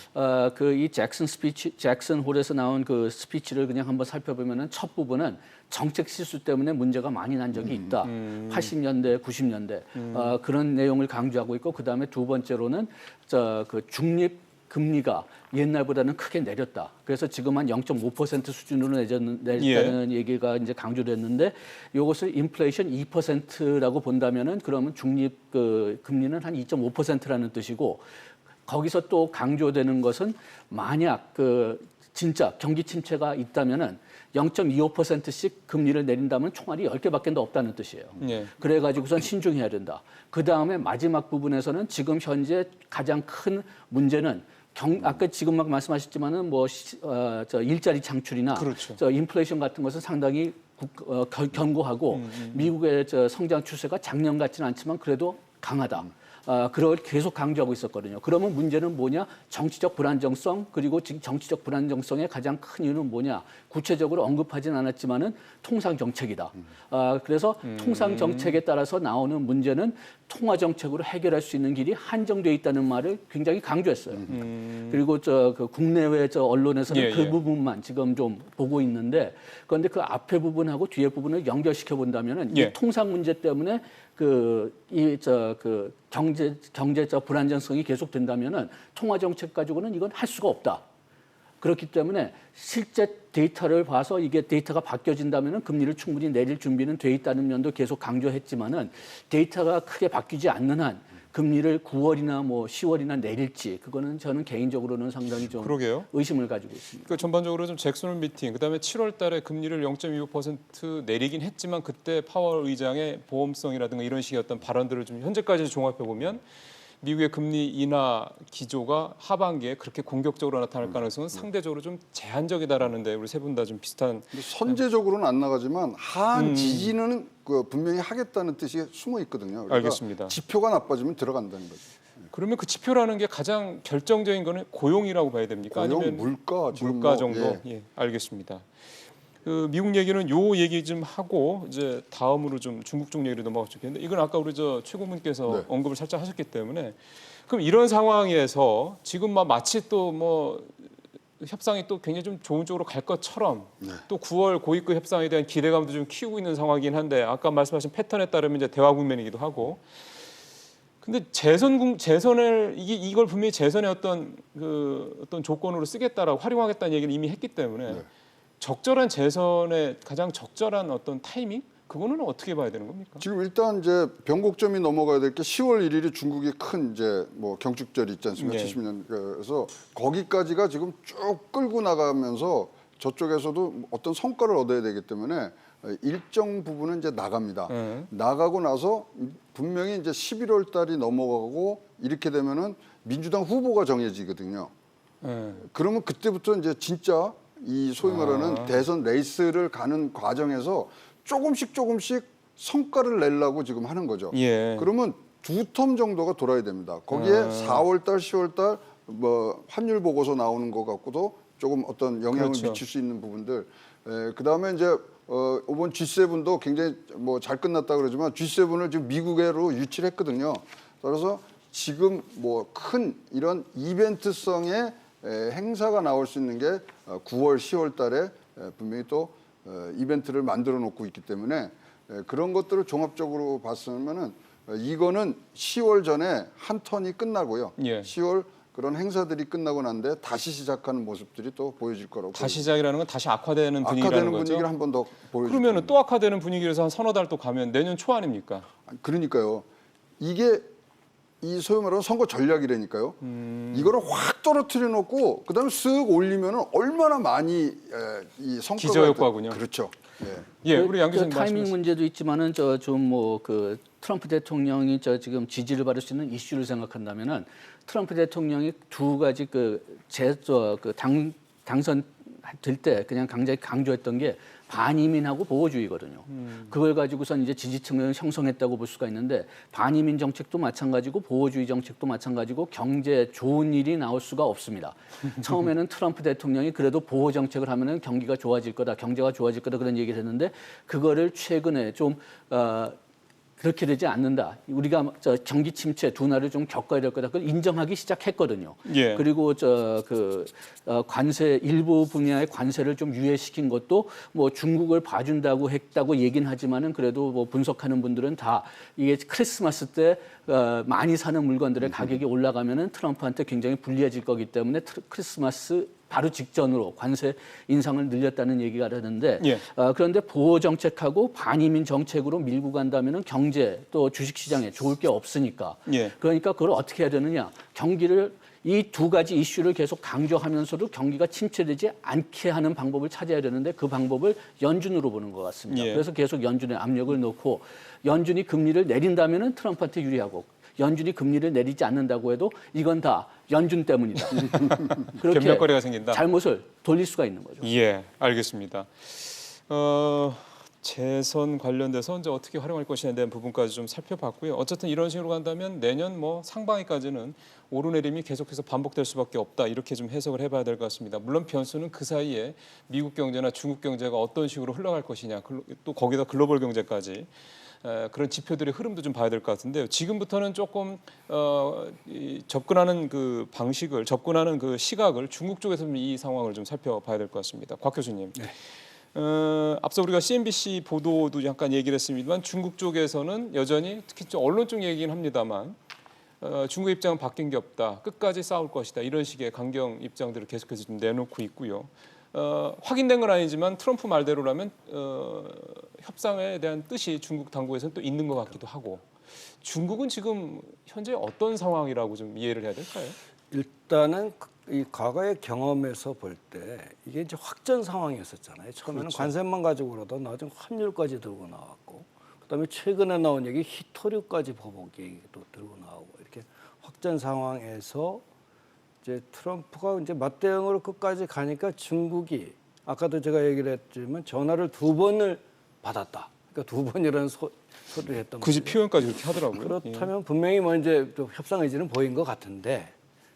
그 이 잭슨 홀에서 나온 그 스피치를 그냥 한번 살펴보면은 첫 부분은 정책 실수 때문에 문제가 많이 난 적이 있다. 80년대, 90년대 그런 내용을 강조하고 있고 그 다음에 두 번째로는 그 중립 금리가 옛날보다는 크게 내렸다. 그래서 지금 한 0.5% 수준으로 내렸다는 얘기가 이제 강조됐는데 이것을 인플레이션 2%라고 본다면은 그러면 중립 그 금리는 한 2.5%라는 뜻이고 거기서 또 강조되는 것은 만약 그 진짜 경기 침체가 있다면은 0.25%씩 금리를 내린다면 총알이 10개밖에 없다는 뜻이에요. 예. 그래가지고선 신중해야 된다. 그 다음에 마지막 부분에서는 지금 현재 가장 큰 문제는 아까 지금 막 말씀하셨지만은 저 일자리 창출이나 그렇죠. 저 인플레이션 같은 것은 상당히 견고하고 미국의 저 성장 추세가 작년 같지는 않지만 그래도 강하다. 그걸 계속 강조하고 있었거든요. 그러면 문제는 뭐냐? 정치적 불안정성 그리고 지금 정치적 불안정성의 가장 큰 이유는 뭐냐? 구체적으로 언급하진 않았지만은 통상 정책이다. 그래서 통상 정책에 따라서 나오는 문제는 통화 정책으로 해결할 수 있는 길이 한정돼 있다는 말을 굉장히 강조했어요. 그리고 그 국내외 언론에서는 그 부분만 지금 좀 보고 있는데 그런데 그 앞에 부분하고 뒤에 부분을 연결시켜 본다면은 이 통상 문제 때문에 경제적 불안정성이 계속된다면은 통화 정책 가지고는 이건 할 수가 없다. 그렇기 때문에 실제 데이터를 봐서 이게 데이터가 바뀌어진다면은 금리를 충분히 내릴 준비는 돼 있다는 면도 계속 강조했지만은 데이터가 크게 바뀌지 않는 한 금리를 9월이나 뭐 10월이나 내릴지 그거는 저는 개인적으로는 상당히 좀 그러게요. 의심을 가지고 있습니다. 그 전반적으로 좀 잭슨 홀 미팅, 그다음에 7월 달에 금리를 0.25% 내리긴 했지만 그때 파월 의장의 보험성이라든가 이런 식의 어떤 발언들을 좀 현재까지 종합해 보면 미국의 금리 인하 기조가 하반기에 그렇게 공격적으로 나타날 가능성은 상대적으로 좀 제한적이다라는데 우리 세 분 다 좀 비슷한. 선제적으로는 안 나가지만 하한 지지는 분명히 하겠다는 뜻이 숨어 있거든요. 그러니까 알겠습니다. 지표가 나빠지면 들어간다는 거죠. 그러면 그 지표라는 게 가장 결정적인 거는 고용이라고 봐야 됩니까? 고용, 아니면 물가, 지금 물가 뭐, 정도? 예. 예, 알겠습니다. 그 미국 얘기는 요 얘기 좀 하고 이제 다음으로 좀 중국 쪽 얘기로 넘어가 좋겠는데 이건 아까 우리 저 최고문께서 네. 언급을 살짝 하셨기 때문에 그럼 이런 상황에서 지금 마치 또 뭐 협상이 또 굉장히 좀 좋은 쪽으로 갈 것처럼 또 9월 고위급 협상에 대한 기대감도 좀 키우고 있는 상황이긴 한데 아까 말씀하신 패턴에 따르면 이제 대화 국면이기도 하고 근데 재선을 이걸 분명히 재선의 어떤 조건으로 쓰겠다라고 활용하겠다는 얘기를 이미 했기 때문에 적절한 재선의 가장 적절한 어떤 타이밍 그거는 어떻게 봐야 되는 겁니까? 지금 일단 이제 변곡점이 넘어가야 될 게 10월 1일이 중국이 큰 이제 뭐 경축절이 있지 않습니까? 네. 70년 그래서 거기까지가 지금 쭉 끌고 나가면서 저쪽에서도 어떤 성과를 얻어야 되기 때문에 일정 부분은 이제 나갑니다. 나가고 나서 분명히 이제 11월 달이 넘어가고 이렇게 되면은 민주당 후보가 정해지거든요. 그러면 그때부터 이제 진짜 이 소위 말하는 대선 레이스를 가는 과정에서 조금씩 성과를 내려고 지금 하는 거죠. 예. 그러면 두 텀 정도가 돌아야 됩니다. 거기에 4월 달, 10월 달 뭐 환율 보고서 나오는 것 갖고도 조금 어떤 영향을 그렇죠. 미칠 수 있는 부분들. 그다음에 이제 이번 G7도 굉장히 뭐 잘 끝났다 그러지만 G7을 지금 미국으로 유치를 했거든요. 그래서 지금 뭐 큰 이런 이벤트성의 행사가 나올 수 있는 게 9월, 10월 달에 분명히 또 이벤트를 만들어 놓고 있기 때문에 그런 것들을 종합적으로 봤으면은 이거는 10월 전에 한 턴이 끝나고요. 예. 10월 그런 행사들이 끝나고 난데 다시 시작하는 모습들이 또 보여질 거라고. 다시 시작이라는 건 다시 악화되는 분위기라는 악화되는 거죠. 분위기를 한 번 더 보여줄 그러면은 또 악화되는 분위기에서 한 서너 달 또 가면 내년 초 아닙니까? 그러니까요. 이게 이 소위 말하는 선거 전략이라니까요. 이거를 확 떨어뜨려 놓고 그다음에 쓱 올리면은 얼마나 많이 이 성과가 기저효과군요. 그렇죠. 예, 우리 양 그 교수님 타이밍 말씀하세요. 문제도 있지만은 저 좀 뭐 그 트럼프 대통령이 저 지금 지지를 받을 수 있는 이슈를 생각한다면은 트럼프 대통령이 두 가지 당선 될 때 그냥 굉장히 강조했던 게 반이민하고 보호주의거든요. 그걸 가지고선 이제 지지층을 형성했다고 볼 수가 있는데 반이민 정책도 마찬가지고 보호주의 정책도 마찬가지고 경제 좋은 일이 나올 수가 없습니다. 처음에는 트럼프 대통령이 그래도 보호 정책을 하면은 경기가 좋아질 거다, 경제가 좋아질 거다 그런 얘기를 했는데 그거를 최근에 좀 그렇게 되지 않는다. 우리가 경기 침체 둔화를 좀 겪어야 될 거다. 그걸 인정하기 시작했거든요. 예. 그리고 관세 일부 분야의 관세를 좀 유예시킨 것도 뭐 중국을 봐준다고 했다고 얘기는 하지만은 그래도 뭐 분석하는 분들은 다 이게 크리스마스 때 많이 사는 물건들의 가격이 올라가면은 트럼프한테 굉장히 불리해질 거기 때문에 크리스마스 바로 직전으로 관세 인상을 늘렸다는 얘기가 하는데 예. 그런데 보호 정책하고 반이민 정책으로 밀고 간다면은 경제 또 주식 시장에 좋을 게 없으니까 예. 그러니까 그걸 어떻게 해야 되느냐 경기를 이 두 가지 이슈를 계속 강조하면서도 경기가 침체되지 않게 하는 방법을 찾아야 되는데 그 방법을 연준으로 보는 것 같습니다. 예. 그래서 계속 연준에 압력을 놓고 연준이 금리를 내린다면은 트럼프한테 유리하고 연준이 금리를 내리지 않는다고 해도 이건 다 연준 때문이다. 그렇게 변명거리가 생긴다. 잘못을 돌릴 수가 있는 거죠. 예, 알겠습니다. 재선 관련돼서 이제 어떻게 활용할 것이냐에 대한 부분까지 좀 살펴봤고요. 어쨌든 이런 식으로 간다면 내년 뭐 상반기까지는 오르내림이 계속해서 반복될 수밖에 없다. 이렇게 좀 해석을 해봐야 될 것 같습니다. 물론 변수는 그 사이에 미국 경제나 중국 경제가 어떤 식으로 흘러갈 것이냐, 또 거기다 글로벌 경제까지 그런 지표들의 흐름도 좀 봐야 될 것 같은데요. 지금부터는 조금 접근하는 그 방식을, 접근하는 그 시각을 중국 쪽에서 이 상황을 좀 살펴봐야 될 것 같습니다. 곽 교수님. 네. 앞서 우리가 CNBC 보도도 잠깐 얘기를 했습니다만 중국 쪽에서는 여전히 특히 좀 언론 쪽 얘기긴 합니다만 중국의 입장은 바뀐 게 없다. 끝까지 싸울 것이다. 이런 식의 강경 입장들을 계속해서 좀 내놓고 있고요. 확인된 건 아니지만 트럼프 말대로라면 협상에 대한 뜻이 중국 당국에서는 또 있는 것 같기도 하고 중국은 지금 현재 어떤 상황이라고 좀 이해를 해야 될까요? 일단은 이 과거의 경험에서 볼 때 이게 이제 확전 상황이었었잖아요. 처음에는 그렇죠. 관세만 가지고 그러다 나중에 환율까지 들고 나왔고 그다음에 최근에 나온 얘기 히토류까지 보복 얘기도 들고 나오고 이렇게 실전 상황에서 이제 트럼프가 이제 맞대응으로 끝까지 가니까 중국이 아까도 제가 얘기를 했지만 전화를 2번을 받았다. 그러니까 2번이라는 소리를 했던 굳이 거죠. 표현까지 그렇게 하더라고요. 그렇다면 분명히 뭐 이제 또 협상 의지는 보인 것 같은데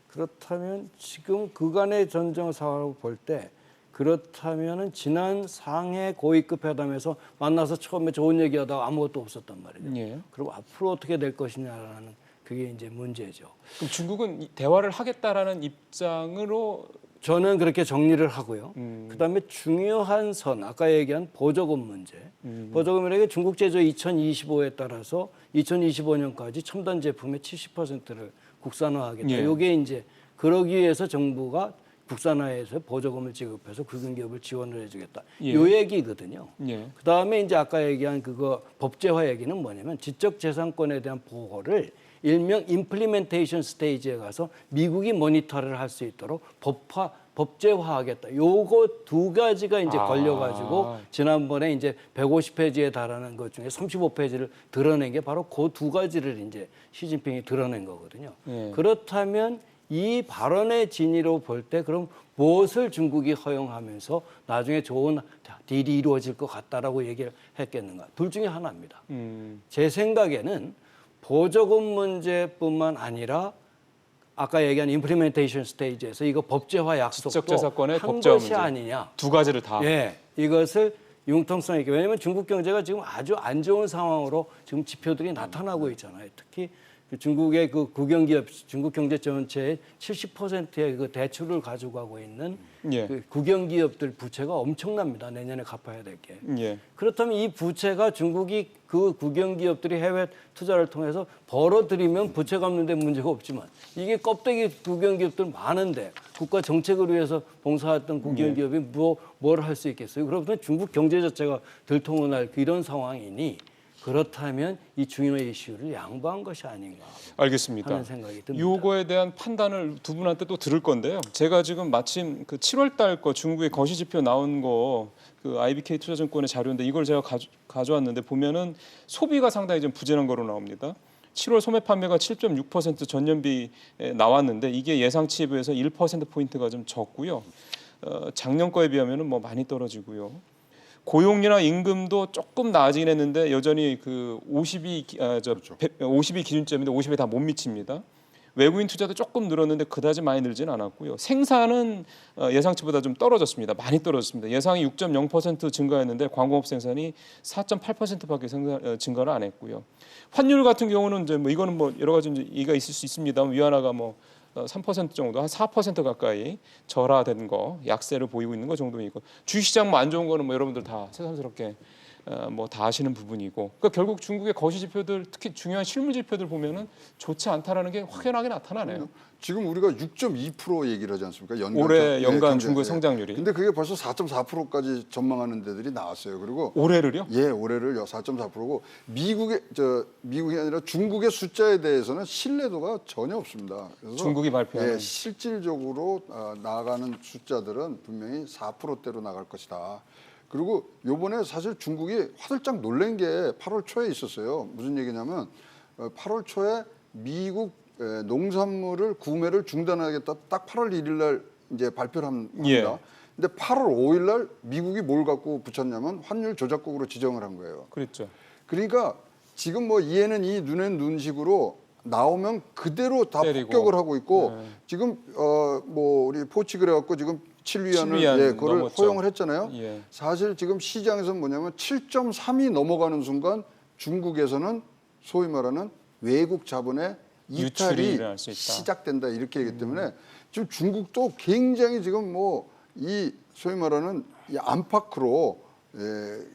그렇다면 지금 그간의 전쟁 상황을 볼 때 그렇다면은 지난 상해 고위급 회담에서 만나서 처음에 좋은 얘기하다가 아무것도 없었단 말이죠. 예. 그럼 앞으로 어떻게 될 것이냐라는 그게 이제 문제죠. 그럼 중국은 대화를 하겠다라는 입장으로 저는 그렇게 정리를 하고요. 그다음에 중요한 선, 아까 얘기한 보조금 문제. 보조금이라는 게 중국 제조 2025에 따라서 2025년까지 첨단 제품의 70%를 국산화하겠다. 예. 이게 이제 그러기 위해서 정부가 국산화해서 보조금을 지급해서 국영기업을 지원을 해주겠다. 예. 이 얘기거든요. 예. 그다음에 이제 아까 얘기한 그거 법제화 얘기는 뭐냐면 지적재산권에 대한 보호를 일명 임플리멘테이션 스테이지에 가서 미국이 모니터를 할 수 있도록 법제화하겠다. 요거 2가지가 이제 걸려가지고 지난번에 이제 150페이지에 달하는 것 중에 35페이지를 드러낸 게 바로 그 2가지를 이제 시진핑이 드러낸 거거든요. 예. 그렇다면 이 발언의 진위로 볼 때 그럼 무엇을 중국이 허용하면서 나중에 좋은 딜이 이루어질 것 같다라고 얘기를 했겠는가? 둘 중에 하나입니다. 제 생각에는 보조금 문제뿐만 아니라 아까 얘기한 임플리멘테이션 스테이지에서 이거 법제화 약속도 지적재산권의 한 법제화 것이 문제. 아니냐. 2가지를 다. 예, 이것을 융통성 있게 왜냐하면 중국 경제가 지금 아주 안 좋은 상황으로 지금 지표들이 나타나고 있잖아요. 특히 중국의 그 국영기업, 중국 경제 전체의 70%의 그 대출을 가져가고 있는 예. 그 국영기업들 부채가 엄청납니다. 내년에 갚아야 될 게. 예. 그렇다면 이 부채가 중국이 그 국영기업들이 해외 투자를 통해서 벌어들이면 부채 갚는 데 문제가 없지만 이게 껍데기 국영기업들 많은데 국가 정책을 위해서 봉사했던 국영기업이 뭘 할 수 있겠어요? 그러면 중국 경제 자체가 들통날 이런 상황이니 그렇다면 이 중요한 이슈를 양보한 것이 아닌가 알겠습니다. 하는 생각이 듭니다. 요거에 대한 판단을 두 분한테 또 들을 건데요. 제가 지금 마침 그 7월 달 거 중국의 거시 지표 나온 거 그 IBK 투자증권의 자료인데 이걸 제가 가져왔는데 보면은 소비가 상당히 좀 부진한 거로 나옵니다. 7월 소매 판매가 7.6% 전년비에 나왔는데 이게 예상치에 비해서 1% 포인트가 좀 적고요. 작년 거에 비하면은 뭐 많이 떨어지고요. 고용이나 임금도 조금 나아지긴 했는데 여전히 그 50이 기준점인데 50에 다 못 미칩니다. 외국인 투자도 조금 늘었는데 그다지 많이 늘지는 않았고요. 생산은 예상치보다 좀 떨어졌습니다. 많이 떨어졌습니다. 예상이 6.0% 증가했는데 광공업 생산이 4.8%밖에 증가를 안 했고요. 환율 같은 경우는 이제 뭐 이거는 뭐 여러 가지 얘기가 있을 수 있습니다. 위안화가 뭐 3% 정도, 한 4% 가까이 절하된 거, 약세를 보이고 있는 거 정도이고 주식시장 뭐 안 좋은 거는 뭐 여러분들 다 새삼스럽게 뭐 다 아시는 부분이고, 그러니까 결국 중국의 거시 지표들, 특히 중요한 실물 지표들 보면은 좋지 않다라는 게 확연하게 나타나네요. 지금 우리가 6.2% 얘기를 하지 않습니까? 올해 연간 경제, 중국의 성장률이. 근데 그게 벌써 4.4%까지 전망하는 데들이 나왔어요. 그리고 올해를요? 예, 올해를 4.4%고 미국이 아니라 중국의 숫자에 대해서는 신뢰도가 전혀 없습니다. 그래서 중국이 발표하는. 예, 실질적으로 나가는 숫자들은 분명히 4%대로 나갈 것이다. 그리고 요번에 사실 중국이 화들짝 놀란 게 8월 초에 있었어요. 무슨 얘기냐면 8월 초에 미국 농산물을 구매를 중단하겠다. 딱 8월 1일 날 이제 발표를 합니다. 예. 근데 8월 5일 날 미국이 뭘 갖고 붙였냐면 환율 조작국으로 지정을 한 거예요. 그랬죠. 그러니까 지금 뭐 이에는 이 눈엔 눈식으로 나오면 그대로 다 때리고. 폭격을 하고 있고 지금 뭐 우리 포치 그래갖고 지금 7위안을 7위안 예, 그걸 넘었죠. 허용을 했잖아요. 예. 사실 지금 시장에서는 뭐냐면 7.3이 넘어가는 순간 중국에서는 소위 말하는 외국 자본의 유출이 이탈이 일어날 수 있다. 시작된다 이렇게 얘기하기 때문에 지금 중국도 굉장히 지금 뭐 이 소위 말하는 이 안팎으로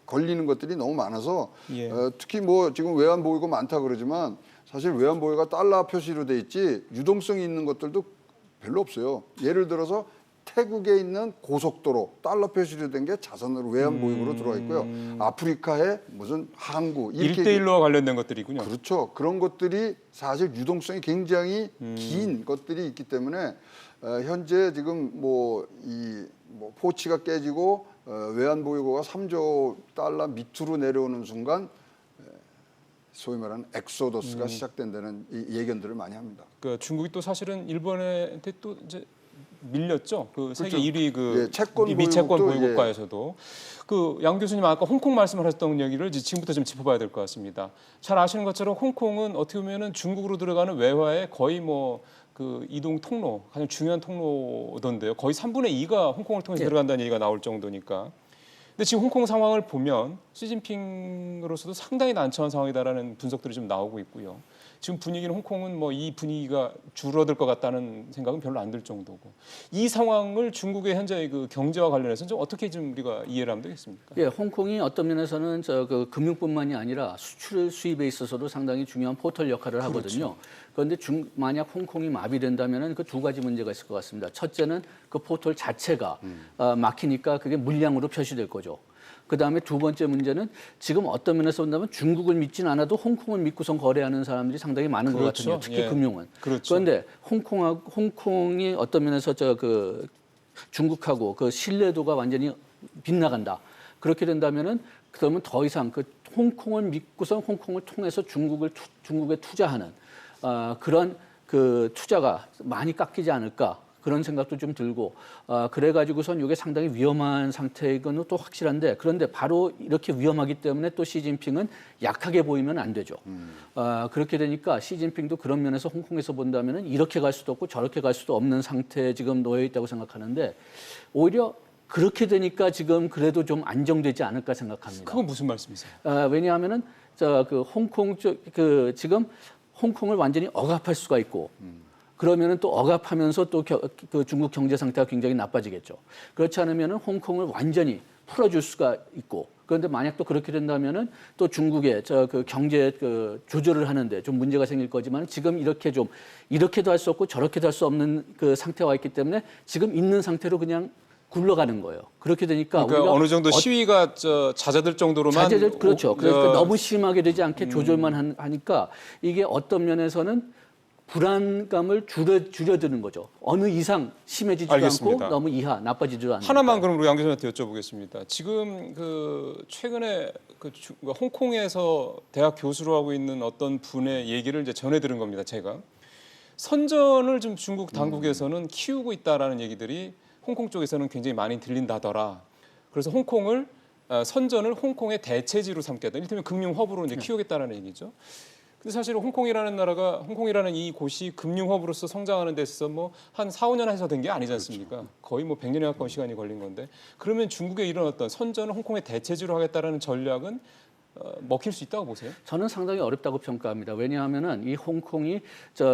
걸리는 것들이 너무 많아서 예. 특히 뭐 지금 외환 보유가 많다 그러지만 사실 외환 보유가 달러 표시로 돼 있지 유동성이 있는 것들도 별로 없어요. 예를 들어서 태국에 있는 고속도로 달러 표시로 된 게 자산으로 외환 보유고로 들어와 있고요. 아프리카에 무슨 항구 이렇게 1대1로 관련된 것들이군요. 그렇죠. 그런 것들이 사실 유동성이 굉장히 긴 것들이 있기 때문에 현재 지금 뭐 포치가 깨지고 외환 보유고가 3조 달러 밑으로 내려오는 순간 소위 말하는 엑소더스가 시작된다는 이 예견들을 많이 합니다. 그 중국이 또 사실은 일본한테 또 이제 밀렸죠. 그 세계 그렇죠. 1위 그 예, 채권 미채권 보유국도, 보유국가에서도 그 양 교수님 아까 홍콩 말씀하셨던 얘기를 이제 지금부터 좀 짚어봐야 될 것 같습니다. 잘 아시는 것처럼 홍콩은 어떻게 보면은 중국으로 들어가는 외화의 거의 뭐 그 이동 통로 가장 중요한 통로던데요. 거의 3분의 2가 홍콩을 통해서 들어간다는 얘기가 나올 정도니까. 근데 지금 홍콩 상황을 보면 시진핑으로서도 상당히 난처한 상황이다라는 분석들이 좀 나오고 있고요. 지금 분위기는 홍콩은 뭐 이 분위기가 줄어들 것 같다는 생각은 별로 안 들 정도고 이 상황을 중국의 현재의 그 경제와 관련해서 좀 어떻게 좀 우리가 이해를 하면 되겠습니까? 예, 홍콩이 어떤 면에서는 그 금융뿐만이 아니라 수출 수입에 있어서도 상당히 중요한 포털 역할을 하거든요. 그런데 만약 홍콩이 마비된다면은 그 두 가지 문제가 있을 것 같습니다. 첫째는 그 포털 자체가 막히니까 그게 물량으로 표시될 거죠. 그다음에 두 번째 문제는 지금 어떤 면에서 본다면 중국을 믿지는 않아도 홍콩을 믿고선 거래하는 사람들이 상당히 많은 것 같거든요. 특히 예. 금융은. 그렇죠. 그런데 홍콩이 어떤 면에서 그 중국하고 그 신뢰도가 완전히 빗나간다. 그렇게 된다면은 그러면 더 이상 그 홍콩을 믿고선 홍콩을 통해서 중국에 투자하는 그런 그 투자가 많이 깎이지 않을까. 그런 생각도 좀 들고 그래가지고선 이게 상당히 위험한 상태인 건 또 확실한데 그런데 바로 이렇게 위험하기 때문에 또 시진핑은 약하게 보이면 안 되죠. 그렇게 되니까 시진핑도 그런 면에서 홍콩에서 본다면은 이렇게 갈 수도 없고 저렇게 갈 수도 없는 상태에 지금 놓여 있다고 생각하는데 오히려 그렇게 되니까 지금 그래도 좀 안정되지 않을까 생각합니다. 그건 무슨 말씀이세요? 왜냐하면은 그 홍콩 그 지금 홍콩을 완전히 억압할 수가 있고. 그러면은 또 억압하면서 또 그 중국 경제 상태가 굉장히 나빠지겠죠. 그렇지 않으면은 홍콩을 완전히 풀어줄 수가 있고. 그런데 만약 또 그렇게 된다면은 또 중국의 그 경제 그 조절을 하는데 좀 문제가 생길 거지만 지금 이렇게도 할 수 없고 저렇게도 할 수 없는 그 상태에 와 있기 때문에 지금 있는 상태로 그냥 굴러가는 거예요. 그렇게 되니까 그러니까 우리가 어느 정도 시위가 잦아들 정도로만 그렇죠. 그러니까 너무 심하게 되지 않게 조절만 하니까 이게 어떤 면에서는 불안감을 줄여드는 거죠. 어느 이상 심해지지도 알겠습니다. 않고 너무 이하 나빠지지도 않는. 하나만 그럼 우리 양 교수님한테 여쭤보겠습니다. 지금 그 최근에 홍콩에서 대학 교수로 하고 있는 어떤 분의 얘기를 이제 전해 들은 겁니다. 제가 선전을 좀 중국 당국에서는 키우고 있다라는 얘기들이 홍콩 쪽에서는 굉장히 많이 들린다더라. 그래서 선전을 홍콩의 대체지로 삼겠다. 이를테면 금융 허브로 이제 키우겠다라는 얘기죠. 근데 사실 홍콩이라는 이 곳이 금융 허브로서 성장하는 데 있어서 뭐 한 4, 5년 해서 된 게 아니지 않습니까? 거의 뭐 100년에 가까운 시간이 걸린 건데 그러면 중국에 이런 어떤 선전을 홍콩의 대체지로 하겠다라는 전략은 먹힐 수 있다고 보세요? 저는 상당히 어렵다고 평가합니다. 왜냐하면은 이 홍콩이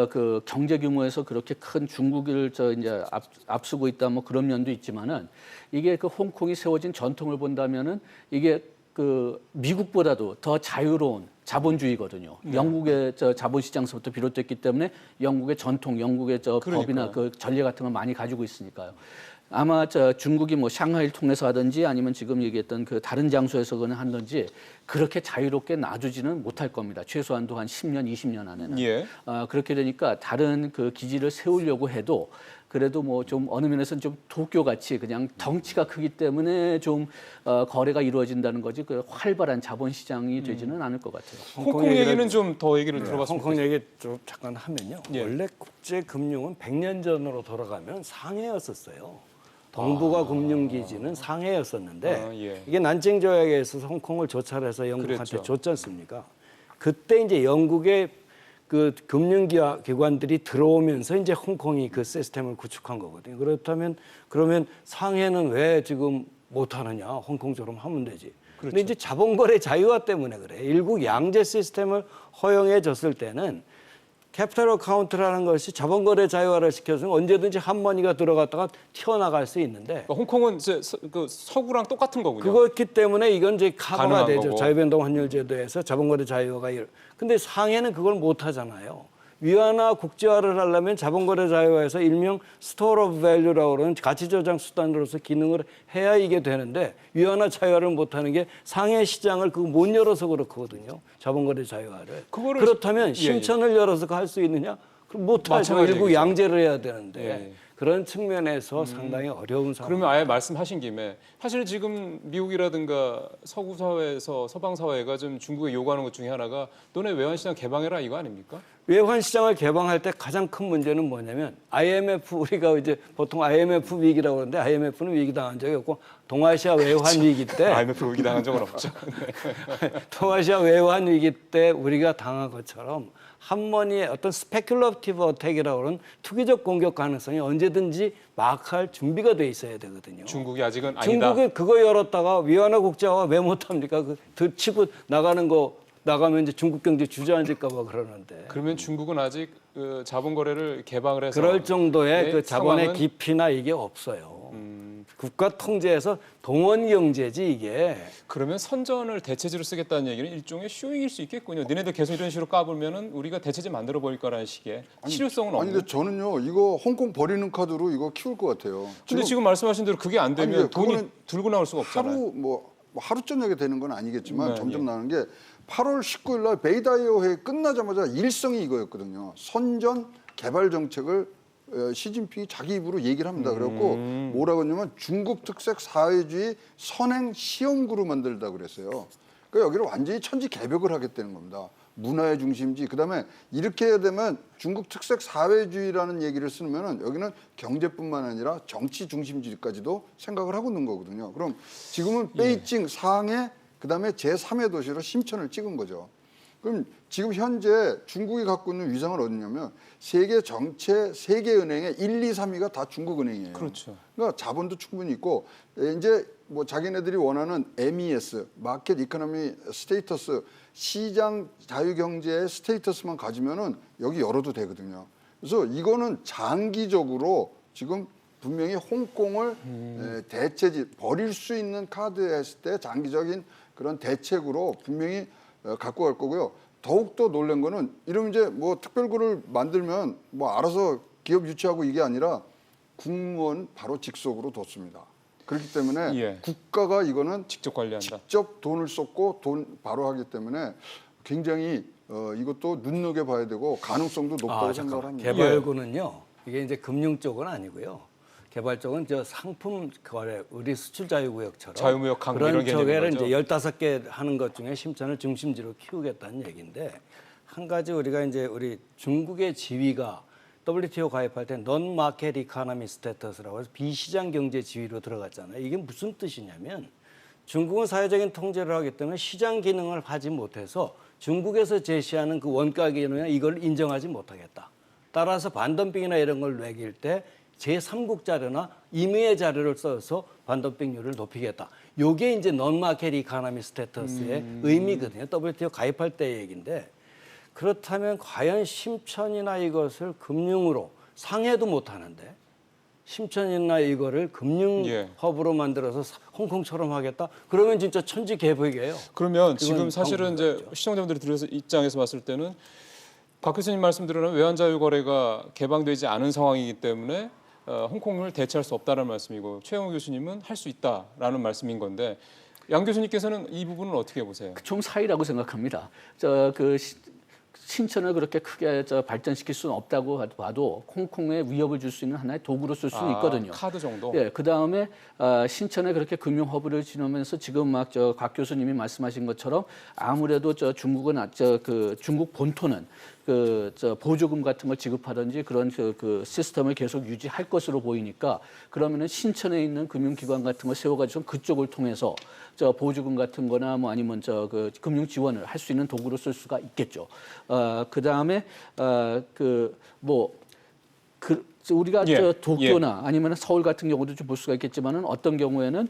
그 경제 규모에서 그렇게 큰 중국을 이제 앞서고 있다 뭐 그런 면도 있지만은 이게 그 홍콩이 세워진 전통을 본다면은 이게 그 미국보다도 더 자유로운 자본주의거든요. 영국의 자본시장서부터 비롯됐기 때문에 영국의 전통, 영국의 법이나 그 전례 같은 걸 많이 가지고 있으니까요. 아마 중국이 뭐 샹하이를 통해서 하든지 아니면 지금 얘기했던 그 다른 장소에서거나 하든지 그렇게 자유롭게 놔두지는 못할 겁니다. 최소한도 한 10년, 20년 안에는. 예. 그렇게 되니까 다른 그 기지를 세우려고 해도 그래도 뭐 좀 어느 면에서는 좀 도쿄 같이 그냥 덩치가 크기 때문에 좀 거래가 이루어진다는 거지 그 활발한 자본 시장이 되지는 않을 것 같아요. 홍콩 얘기는 좀 더 얘기를 들어봤으면 홍콩 얘기 좀 잠깐 하면요. 예. 원래 국제 금융은 100년 전으로 돌아가면 상해였었어요. 동북아 금융기지는 상해였었는데 예. 이게 난징 조약에 있어서 홍콩을 조찰해서 영국한테 그랬죠. 줬지 않습니까? 그때 이제 영국의 그 금융기관들이 들어오면서 이제 홍콩이 그 시스템을 구축한 거거든요. 그렇다면 그러면 상해는 왜 지금 못하느냐? 홍콩처럼 하면 되지. 그런데 이제 자본거래 자유화 때문에 그래. 일국 양제 시스템을 허용해 줬을 때는 캐피털 어카운트라는 것이 자본거래 자유화를 시켜서 언제든지 한머니가 들어갔다가 튀어나갈 수 있는데 그러니까 홍콩은 이제 그 서구랑 똑같은 거군요. 그렇기 때문에 이건 이제 커버가 가능한 되죠. 거고. 자유변동 환율 제도에서 자본거래 자유화가 근데 상해는 그걸 못 하잖아요. 위안화 국제화를 하려면 자본거래 자유화에서 일명 스토어 오브 밸류라고 그러는 가치 저장 수단으로서 기능을 해야 이게 되는데 위안화 자유화를 못 하는 게 상해 시장을 그거 못 열어서 그렇거든요. 자본거래 자유화를. 그렇다면 신천을 열어서 할 수 있느냐? 그럼 못 하죠. 마찬가지죠. 일부 양제를 해야 되는데. 예. 그런 측면에서 상당히 어려운 상황. 그러면 아예 말씀하신 김에 사실 지금 미국이라든가 서구 사회에서 서방 사회가 좀 중국에 요구하는 것 중에 하나가 너네 외환시장 개방해라 이거 아닙니까? 외환 시장을 개방할 때 가장 큰 문제는 뭐냐면 IMF 우리가 이제 보통 IMF 위기라고 그러는데 IMF는 위기 당한 적이 없고 동아시아 외환 위기 때 IMF 위기 당한 적은 없죠. 동아시아 외환 위기 때 우리가 당한 것처럼 한번의 어떤 스페큘러티브 어택이라고 하는 투기적 공격 가능성이 언제든지 마크할 준비가 돼 있어야 되거든요. 중국이 아직은 아니다. 중국이 그거 열었다가 위안화 국제화가 왜 못합니까? 그 치고 나가는 거 나가면 이제 중국 경제 주저앉을까 봐 그러는데. 그러면 중국은 아직 그 자본 거래를 개방을 해서 그럴 정도의 네, 그 자본의 상황은 깊이나 이게 없어요. 국가 통제에서 동원 경제지 이게. 그러면 선전을 대체제로 쓰겠다는 얘기는 일종의 쇼잉일 수 있겠군요. 너네들 계속 이런 식으로 까불면은 우리가 대체제 만들어 버릴 거라는 식의 실효성은 아니 없는. 근데 저는요 이거 홍콩 버리는 카드로 이거 키울 것 같아요. 근데 지금 말씀하신 대로 그게 안 되면 아니, 돈이 그거는 들고 나올 수가 없잖아요. 하루 뭐 하루 저녁에 되는 건 아니겠지만 네, 점점 예. 나는 게 8월 19일 날 베이다이어 회의 끝나자마자 일성이 이거였거든요. 선전 개발 정책을 시진핑이 자기 입으로 얘기를 합니다. 그래갖고 뭐라고 했냐면 중국 특색 사회주의 선행 시험구로 만들다 그랬어요. 그러니까 여기를 완전히 천지 개벽을 하겠다는 겁니다. 문화의 중심지. 그다음에 이렇게 해야 되면 중국 특색 사회주의라는 얘기를 쓰면은 여기는 경제뿐만 아니라 정치 중심지까지도 생각을 하고 있는 거거든요. 그럼 지금은 베이징, 상해, 그다음에 제3의 도시로 심천을 찍은 거죠. 그럼 지금 현재 중국이 갖고 있는 위상은 어디냐면 세계 전체 세계은행의 1, 2, 3위가 다 중국은행이에요. 그렇죠. 그러니까 자본도 충분히 있고 이제 뭐 자기네들이 원하는 MES, 마켓 이코노미 스테이터스, 시장 자유경제의 스테이터스만 가지면은 여기 열어도 되거든요. 그래서 이거는 장기적으로 지금 분명히 홍콩을 대체지 버릴 수 있는 카드 했을 때 장기적인 그런 대책으로 분명히 갖고 갈 거고요. 더욱더 놀란 거는 이러면 이제 뭐 특별구를 만들면 뭐 알아서 기업 유치하고 이게 아니라 국무원 바로 직속으로 뒀습니다. 그렇기 때문에 예. 국가가 이거는 직접 관리한다. 직접 돈을 쏟고 돈 바로 하기 때문에 굉장히 이것도 눈여겨 봐야 되고 가능성도 높다고 생각을 합니다. 개발구는요. 이게 이제 금융 쪽은 아니고요. 개발 쪽은 저 상품 거래, 우리 수출 자유구역처럼 자유무역 강국 그런 이런 개념인 쪽에를 거죠? 이제 15개 하는 것 중에 심천을 중심지로 키우겠다는 얘기인데 한 가지 우리가 이제 우리 중국의 지위가 WTO 가입할 때 non market economy status라고 해서 비시장 경제 지위로 들어갔잖아요. 이게 무슨 뜻이냐면 중국은 사회적인 통제를 하기 때문에 시장 기능을 하지 못해서 중국에서 제시하는 그 원가 기능이나 이걸 인정하지 못하겠다. 따라서 반덤핑이나 이런 걸 매길 때 제3국 자료나 임의의 자료를 써서 반덤핑률을 높이겠다. 이게 이제 non-market economy status의 의미거든요. WTO 가입할 때 얘기인데 그렇다면 과연 심천이나 이것을 금융으로 상해도 못하는데 심천이나 이거를 금융 예. 허브로 만들어서 홍콩처럼 하겠다? 그러면 진짜 천지개벽이에요. 그러면 지금 사실은 방법이 이제 없죠. 시청자분들이 들어서 입장에서 봤을 때는 박 교수님 말씀대로는 외환자유거래가 개방되지 않은 상황이기 때문에 홍콩을 대체할 수 없다는 말씀이고 최영우 교수님은 할 수 있다라는 말씀인 건데 양 교수님께서는 이 부분은 어떻게 보세요? 좀 사이라고 생각합니다. 신천을 그렇게 크게 발전시킬 수는 없다고 봐도 홍콩에 위협을 줄 수 있는 하나의 도구로 쓸 수는 있거든요. 카드 정도? 예, 그 다음에 신천에 그렇게 금융 허브를 지으면서 지금 막 박 교수님이 말씀하신 것처럼 아무래도 중국은 중국 본토는 보조금 같은 걸 지급하든지 그런 그 시스템을 계속 유지할 것으로 보이니까 그러면은 신천에 있는 금융기관 같은 걸 세워가지고 그쪽을 통해서 보조금 같은 거나 뭐 아니면 금융 지원을 할 수 있는 도구로 쓸 수가 있겠죠. 그 다음에 우리가 예, 도쿄나 아니면 서울 같은 경우도 좀 볼 수가 있겠지만은 어떤 경우에는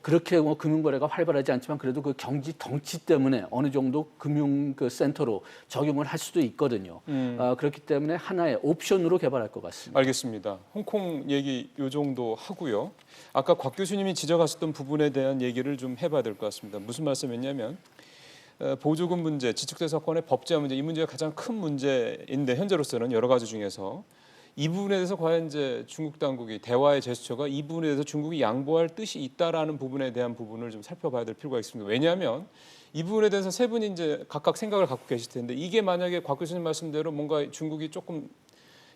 그렇게 금융 거래가 활발하지 않지만 그래도 그 경지 덩치 때문에 어느 정도 금융 센터로 적용을 할 수도 있거든요. 그렇기 때문에 하나의 옵션으로 개발할 것 같습니다. 알겠습니다. 홍콩 얘기 요 정도 하고요. 아까 곽 교수님이 지적하셨던 부분에 대한 얘기를 좀 해봐야 될 것 같습니다. 무슨 말씀이냐면 보조금 문제, 지축세 사건의 법제화 문제, 이 문제가 가장 큰 문제인데 현재로서는 여러 가지 중에서 이 부분에 대해서 과연 이제 중국 당국이 대화의 제스처가 이 부분에 대해서 중국이 양보할 뜻이 있다라는 부분에 대한 부분을 좀 살펴봐야 될 필요가 있습니다. 왜냐하면 이 부분에 대해서 세 분이 이제 각각 생각을 갖고 계실 텐데 이게 만약에 곽 교수님 말씀대로 뭔가 중국이 조금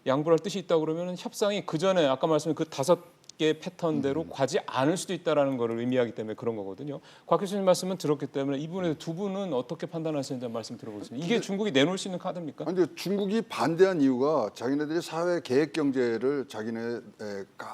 양보할 뜻이 있다 그러면 협상이 그 전에 아까 말씀드린 그 5개 패턴대로 가지 않을 수도 있다라는 것을 의미하기 때문에 그런 거거든요. 곽 교수님 말씀은 들었기 때문에 이분에 두 분은 어떻게 판단하시는지 말씀 들어보겠습니다. 이게 중국이 내놓을 수 있는 카드입니까? 아니, 근데 중국이 반대한 이유가 자기네들이 사회 계획 경제를 자기네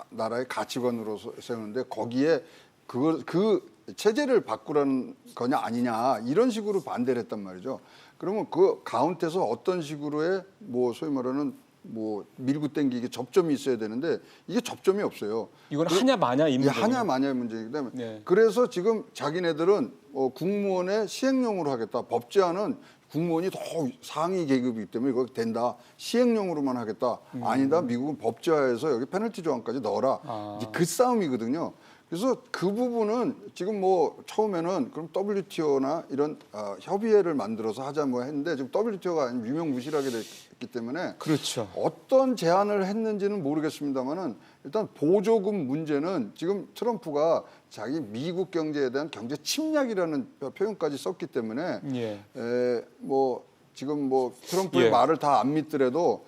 나라의 가치관으로 세우는데 거기에 그 체제를 바꾸라는 거냐 아니냐 이런 식으로 반대를 했단 말이죠. 그러면 그 가운데서 어떤 식으로의 뭐 소위 말하는 뭐 밀고 땡기기 접점이 있어야 되는데 이게 접점이 없어요. 이건 하냐 마냐 이 이게 문제군요. 하냐 마냐의 문제이기 때문에 네. 그래서 지금 자기네들은 국무원의 시행령으로 하겠다. 법제안은 국무원이 더 상위 계급이기 때문에 이거 된다. 시행령으로만 하겠다. 아니다. 미국은 법제화해서 여기 페널티 조항까지 넣어라. 이제 그 싸움이거든요. 그래서 그 부분은 지금 뭐 처음에는 그럼 WTO나 이런 협의회를 만들어서 하자 뭐 했는데 지금 WTO가 유명무실하게 됐기 때문에 그렇죠. 어떤 제안을 했는지는 모르겠습니다만은 일단 보조금 문제는 지금 트럼프가 자기 미국 경제에 대한 경제 침략이라는 표현까지 썼기 때문에 예. 뭐 지금 뭐 트럼프의 예. 말을 다 안 믿더라도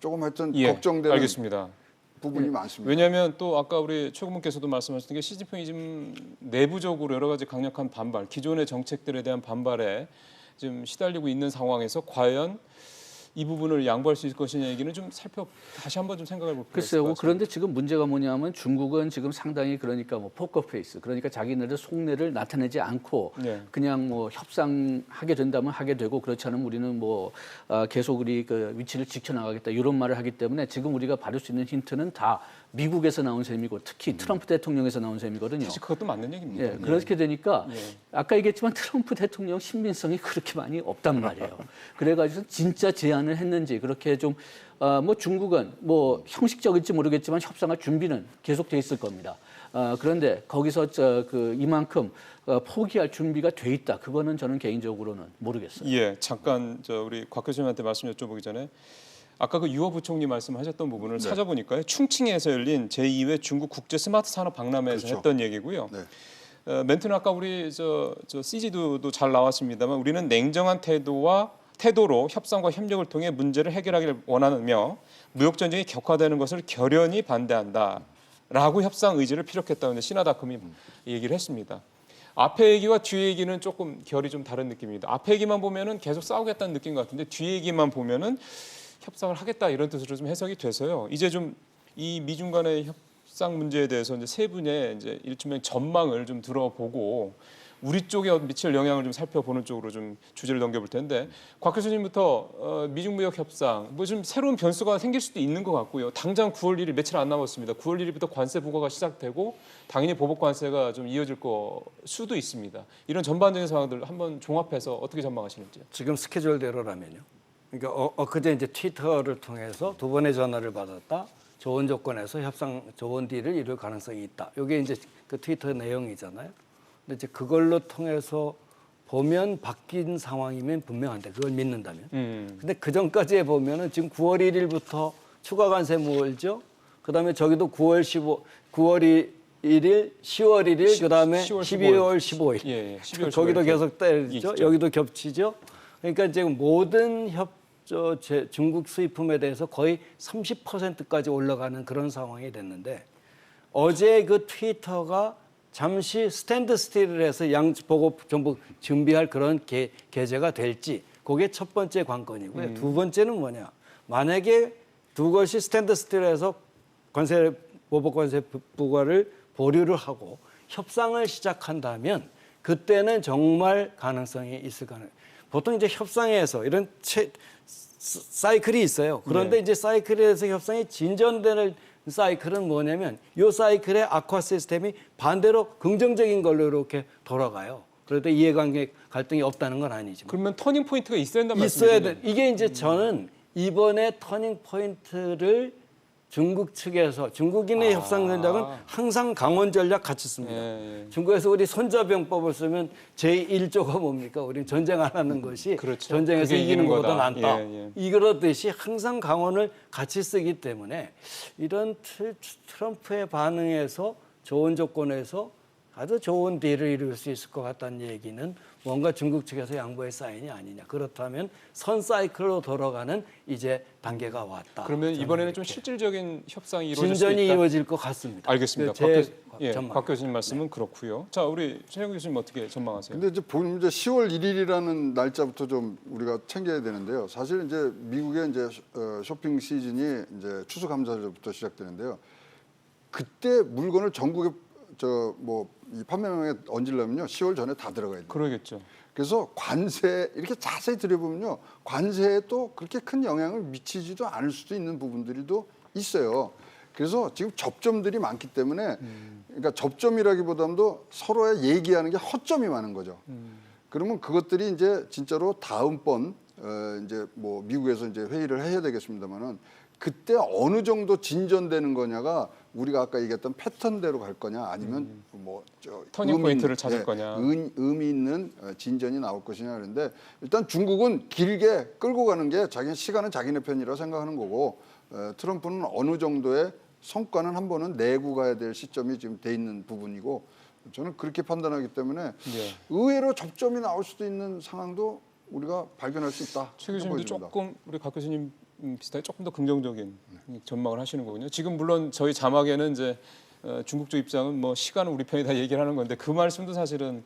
조금 하여튼 예. 걱정되는 알겠습니다. 부분이 많습니다. 왜냐하면 또 아까 우리 최고문께서도 말씀하셨던 게 시진핑이 지금 내부적으로 여러 가지 강력한 반발, 기존의 정책들에 대한 반발에 지금 시달리고 있는 상황에서 과연 이 부분을 양보할 수 있을 것이냐 얘기는 좀 다시 한번 좀 생각해 볼 필요가 있을 것 글쎄요. 같습니다. 그런데 지금 문제가 뭐냐면 중국은 지금 상당히 그러니까 뭐 포커페이스, 그러니까 자기네들 속내를 나타내지 않고 네. 그냥 뭐 협상하게 된다면 하게 되고 그렇지 않으면 우리는 뭐 계속 우리 그 위치를 지켜나가겠다 이런 말을 하기 때문에 지금 우리가 받을 수 있는 힌트는 다 미국에서 나온 셈이고 특히 트럼프 대통령에서 나온 셈이거든요. 사실 그것도 맞는 얘기입니다. 예, 그렇게 되니까 예. 아까 얘기했지만 트럼프 대통령 신빙성이 그렇게 많이 없단 말이에요. 그래가지고 진짜 제안을 했는지 그렇게 좀 뭐 중국은 뭐 형식적일지 모르겠지만 협상할 준비는 계속돼 있을 겁니다. 그런데 거기서 이만큼 포기할 준비가 돼 있다. 그거는 저는 개인적으로는 모르겠어요. 예, 잠깐 우리 곽 교수님한테 말씀 여쭤보기 전에 아까 그 유호 부총리 말씀하셨던 부분을 찾아보니까요. 충칭에서 열린 제2회 중국 국제 스마트 산업 박람회에서 그렇죠. 했던 얘기고요. 네. 멘트는 아까 우리 CG도 잘 나왔습니다만 우리는 냉정한 태도로 협상과 협력을 통해 문제를 해결하기를 원하며 무역 전쟁이 격화되는 것을 결연히 반대한다라고 협상 의지를 피력했다는데 시나다컴이 얘기를 했습니다. 앞에 얘기와 뒤에 얘기는 조금 결이 좀 다른 느낌입니다. 앞에 얘기만 보면은 계속 싸우겠다는 느낌 같은데 뒤에 얘기만 보면은 협상을 하겠다 이런 뜻으로 좀 해석이 돼서요. 이제 좀 이 미중 간의 협상 문제에 대해서 이제 세 분의 이제 일종의 전망을 좀 들어보고 우리 쪽에 미칠 영향을 좀 살펴보는 쪽으로 좀 주제를 넘겨볼 텐데 곽 교수님부터 미중 무역 협상 뭐 좀 새로운 변수가 생길 수도 있는 것 같고요. 당장 9월 1일 며칠 안 남았습니다. 9월 1일부터 관세 부과가 시작되고 당연히 보복 관세가 좀 이어질 거 수도 있습니다. 이런 전반적인 상황들 한번 종합해서 어떻게 전망하시는지요? 지금 스케줄대로라면요. 그러니까 엊그제 이제 트위터를 통해서 2번의 전화를 받았다. 좋은 조건에서 협상 좋은 딜을 이룰 가능성이 있다. 이게 이제 그 트위터 내용이잖아요. 근데 이제 그걸로 통해서 보면 바뀐 상황이면 분명한데 그걸 믿는다면. 근데 그 전까지 보면은 지금 9월 1일부터 추가 관세 물죠. 그다음에 저기도 9월 1일, 10월 1일, 그다음에 12월 15일. 예, 12월 저기도 15일. 계속 때리죠. 있죠. 여기도 겹치죠. 그러니까 지금 모든 중국 수입품에 대해서 거의 30%까지 올라가는 그런 상황이 됐는데 어제 그 트위터가 잠시 스탠드 스틸을 해서 보고 전부 준비할 그런 계제가 될지 그게 첫 번째 관건이고요. 두 번째는 뭐냐. 만약에 두 것이 스탠드 스틸해서 보복 관세 부과를 보류를 하고 협상을 시작한다면 그때는 정말 가능성이 있을 가능. 보통 이제 협상에서 이런 사이클이 있어요. 그런데 이제 사이클에서 협상이 진전되는 사이클은 뭐냐면 이 사이클의 악화 시스템이 반대로 긍정적인 걸로 이렇게 돌아가요. 그런데 이해관계 갈등이 없다는 건 아니지만. 그러면 터닝 포인트가 있어야 된다는 있어야 말씀이죠? 돼. 이게 이제 저는 이번에 터닝 포인트를 중국 측에서 중국인의 협상 전략은 항상 강원 전략 같이 씁니다. 예. 중국에서 우리 손자병법을 쓰면 제1조가 뭡니까? 우리는 전쟁 안 하는 것이 그렇죠. 전쟁에서 그게 이기는 이기는 것보다 거다. 낫다. 예. 이러듯이 항상 강원을 같이 쓰기 때문에 이런 트럼프의 반응에서 좋은 조건에서 아주 좋은 딜을 이룰 수 있을 것 같다는 얘기는 뭔가 중국 측에서 양보의 사인이 아니냐. 그렇다면 선 사이클로 돌아가는 이제 단계가 왔다. 그러면 저는 이번에는 좀 이렇게 실질적인 협상이 이루어질 수 진전이 있다. 이루어질 것 같습니다. 알겠습니다. 제 예, 전망. 곽 교수님 말씀은 그렇고요. 자, 우리 최영 교수님 어떻게 전망하세요? 근데 이제 보면 이제 10월 1일이라는 날짜부터 좀 우리가 챙겨야 되는데요. 사실 이제 미국의 이제 쇼핑 시즌이 이제 추수 감사절부터 시작되는데요. 그때 물건을 전국에 이 판매망에 얹으려면요 10월 전에 다 들어가야 돼요. 그러겠죠. 그래서 관세 이렇게 자세히 들여보면요 관세에 또 그렇게 큰 영향을 미치지도 않을 수도 있는 부분들도 있어요. 그래서 지금 접점들이 많기 때문에 그러니까 접점이라기보다도 서로의 얘기하는 게 허점이 많은 거죠. 그러면 그것들이 이제 진짜로 다음번 이제 뭐 미국에서 이제 회의를 해야 되겠습니다만은 그때 어느 정도 진전되는 거냐가 우리가 아까 얘기했던 패턴대로 갈 거냐 아니면 터닝 포인트를 찾을 거냐. 의미 있는 진전이 나올 것이냐 그런데 일단 중국은 길게 끌고 가는 게 자기 시간은 자기네 편이라 생각하는 거고 트럼프는 어느 정도의 성과는 한 번은 내고 가야 될 시점이 지금 돼 있는 부분이고 저는 그렇게 판단하기 때문에 예. 의외로 접점이 나올 수도 있는 상황도 우리가 발견할 수 있다. 최 교수님도 보여집니다. 조금 우리 곽 교수님 비슷하게 조금 더 긍정적인 전망을 하시는 거군요. 지금 물론 저희 자막에는 이제 중국 쪽 입장은 뭐 시간은 우리 편이다 얘기를 하는 건데 그 말씀도 사실은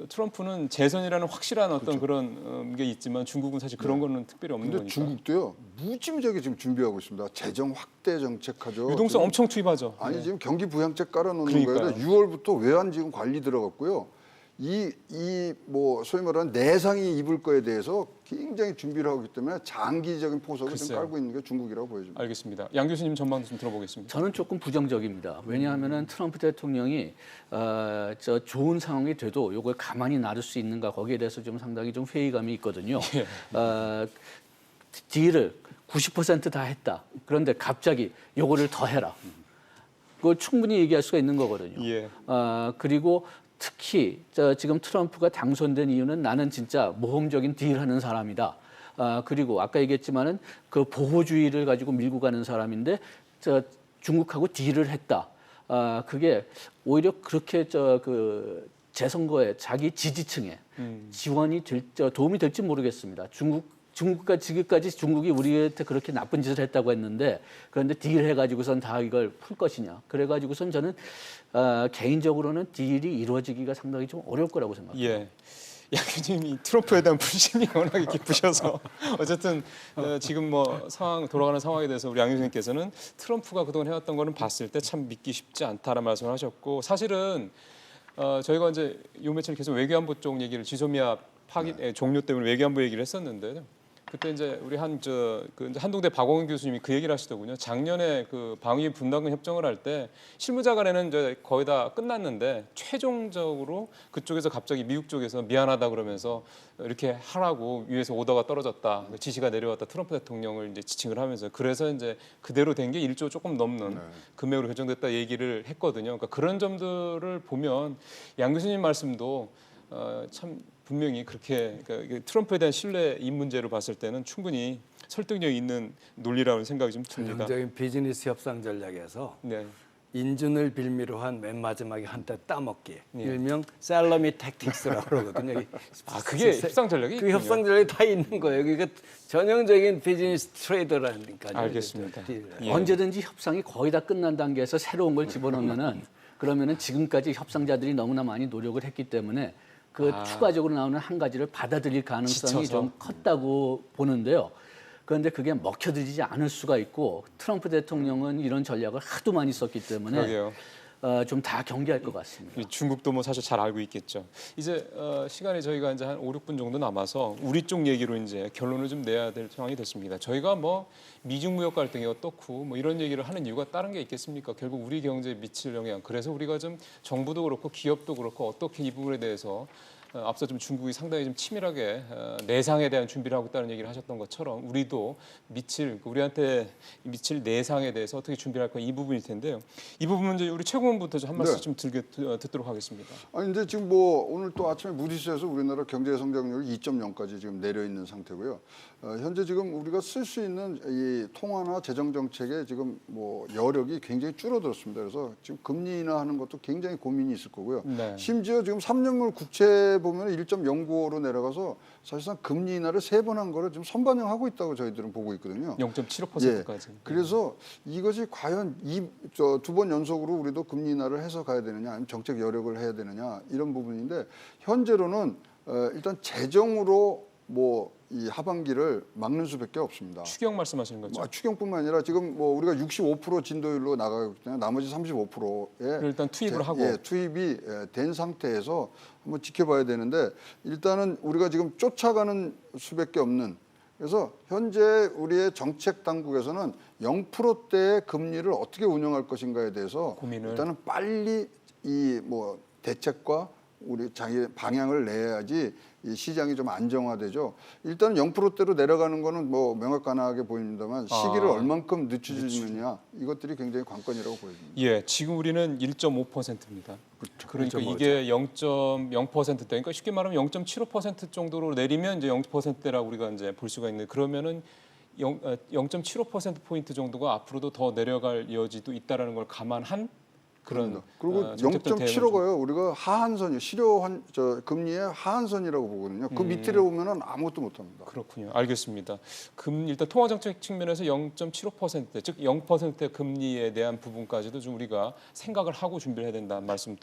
트럼프는 재선이라는 확실한 어떤 그런 게 있지만 중국은 사실 그런 거는 특별히 없는 근데 거니까. 중국도요 무지무지하게 지금 준비하고 있습니다. 재정 확대 정책하죠. 유동성 지금, 엄청 투입하죠. 아니 지금 경기 부양책 깔아놓는 그러니까요. 거예요. 6월부터 외환 지금 관리 들어갔고요. 뭐 소위 말하는 내상이 입을 거에 대해서 굉장히 준비를 하고 있기 때문에 장기적인 포석을 좀 글쎄요. 깔고 있는 게 중국이라고 보여집니다. 알겠습니다. 양 교수님 전망도 좀 들어보겠습니다. 저는 조금 부정적입니다. 왜냐하면은 트럼프 대통령이 저 좋은 상황이 돼도 이걸 가만히 놔둘 수 있는가 거기에 대해서 좀 상당히 좀 회의감이 있거든요. 딜을 90% 다 했다. 그런데 갑자기 요거를 더 해라. 그걸 충분히 얘기할 수가 있는 거거든요. 예. 그리고 특히 지금 트럼프가 당선된 이유는 나는 진짜 모험적인 딜하는 사람이다. 그리고 아까 얘기했지만은 그 보호주의를 가지고 밀고 가는 사람인데 중국하고 딜을 했다. 그게 오히려 그렇게 그 재선거에 자기 지지층에 지원이 도움이 될지 모르겠습니다. 중국과 지금까지 중국이 우리한테 그렇게 나쁜 짓을 했다고 했는데 그런데 딜 해가지고선 다 이걸 풀 것이냐. 그래가지고선 저는 개인적으로는 딜이 이루어지기가 상당히 좀 어려울 거라고 생각합니다. 예. 양 교수님이 트럼프에 대한 불신이 워낙에 깊으셔서 어쨌든 지금 뭐 돌아가는 상황에 대해서 우리 양 교수님께서는 트럼프가 그동안 해왔던 거는 봤을 때 참 믿기 쉽지 않다라는 말씀을 하셨고 사실은 저희가 이제 요 며칠 계속 외교안보 쪽 얘기를 지소미아 파기 종료 때문에 외교안보 얘기를 했었는데 그때 이제 우리 한동대 박원근 교수님이 그 얘기를 하시더군요. 작년에 그 방위 분담금 협정을 할 때 실무자 간에는 이제 거의 다 끝났는데 최종적으로 그쪽에서 갑자기 미국 쪽에서 미안하다 그러면서 이렇게 하라고 위에서 오더가 떨어졌다, 지시가 내려왔다 트럼프 대통령을 이제 지칭을 하면서 그래서 이제 그대로 된 게 1조 조금 넘는 금액으로 결정됐다 얘기를 했거든요. 그러니까 그런 점들을 보면 양 교수님 말씀도 참 분명히 그렇게 그러니까 트럼프에 대한 신뢰 이 문제로 봤을 때는 충분히 설득력 있는 논리라는 생각이 좀 듭니다. 전형적인 비즈니스 협상 전략에서 네. 인준을 빌미로 한 맨 마지막에 한때 따먹기, 예. 일명 셀러미 택틱스라고 그러거든요. 그게 협상 전략이 그 있군요. 협상 전략이 다 있는 거예요. 그러니까 전형적인 비즈니스 트레이더라니까요. 알겠습니다. 예. 언제든지 협상이 거의 다 끝난 단계에서 새로운 걸 집어넣으면은 그러면은 지금까지 협상자들이 너무나 많이 노력을 했기 때문에 그 추가적으로 나오는 한 가지를 받아들일 가능성이 지쳐서. 좀 컸다고 보는데요. 그런데 그게 먹혀들지 않을 수가 있고 트럼프 대통령은 이런 전략을 하도 많이 썼기 때문에 그러게요. 좀 다 경계할 것 같습니다. 중국도 뭐 사실 잘 알고 있겠죠. 이제 시간이 저희가 이제 한 5, 6분 정도 남아서 우리 쪽 얘기로 이제 결론을 좀 내야 될 상황이 됐습니다. 저희가 뭐 미중 무역 갈등이 어떻고 뭐 이런 얘기를 하는 이유가 다른 게 있겠습니까? 결국 우리 경제에 미칠 영향. 그래서 우리가 좀 정부도 그렇고 기업도 그렇고 어떻게 이 부분에 대해서 앞서 좀 중국이 상당히 좀 치밀하게 내상에 대한 준비를 하고 있다는 얘기를 하셨던 것처럼 우리도 우리한테 미칠 내상에 대해서 어떻게 준비를 할까 이 부분일 텐데요. 이 부분은 이제 우리 최고원부터 좀 한 말씀 네. 좀 듣도록 하겠습니다. 아니 근데 지금 뭐 오늘 또 아침에 무디스에서 우리나라 경제 성장률이 2.0까지 지금 내려 있는 상태고요. 현재 지금 우리가 쓸 수 있는 이 통화나 재정 정책에 지금 뭐 여력이 굉장히 줄어들었습니다. 그래서 지금 금리 인하하는 것도 굉장히 고민이 있을 거고요. 네. 심지어 지금 3년물 국채 보면 1.09로 내려가서 사실상 금리 인하를 3번 한 거를 지금 선반영하고 있다고 저희들은 보고 있거든요. 0.75%까지. 그래서 이것이 과연 두 번 연속으로 우리도 금리 인하를 해서 가야 되느냐, 아니면 정책 여력을 해야 되느냐 이런 부분인데 현재로는 일단 재정으로 뭐 이 하반기를 막는 수밖에 없습니다. 추경 말씀하시는 거죠? 추경뿐만 아니라 지금 뭐 우리가 65% 진도율로 나가고 있잖아요. 나머지 35%에 일단 투입을 하고 투입이 된 상태에서 한번 지켜봐야 되는데 일단은 우리가 지금 쫓아가는 수밖에 없는. 그래서 현재 우리의 정책 당국에서는 0%대의 금리를 어떻게 운영할 것인가에 대해서 고민을. 일단은 빨리 이 뭐 대책과 우리 자기 방향을 내야지 이 시장이 좀 안정화되죠. 일단 0%대로 내려가는 거는 뭐 명확하게 보입니다만 시기를 얼만큼 늦춰주느냐 이것들이 굉장히 관건이라고 보여집니다. 예, 지금 우리는 1.5%입니다. 그러니까 이게 0.0%대, 그러니까 쉽게 말하면 0.75% 정도로 내리면 이제 0%대라고 우리가 이제 볼 수가 있는데 그러면은 0.75% 포인트 정도가 앞으로도 더 내려갈 여지도 있다라는 걸 감안한 그런. 그리고 정책들 대응을 0.75가요. 우리가 하한선이 금리의 하한선이라고 보거든요. 그 밑으로 오면은 아무것도 못합니다. 그렇군요. 알겠습니다. 일단 통화정책 측면에서 0.75%, 즉 0%의 금리에 대한 부분까지도 좀 우리가 생각을 하고 준비를 해야 된다는 말씀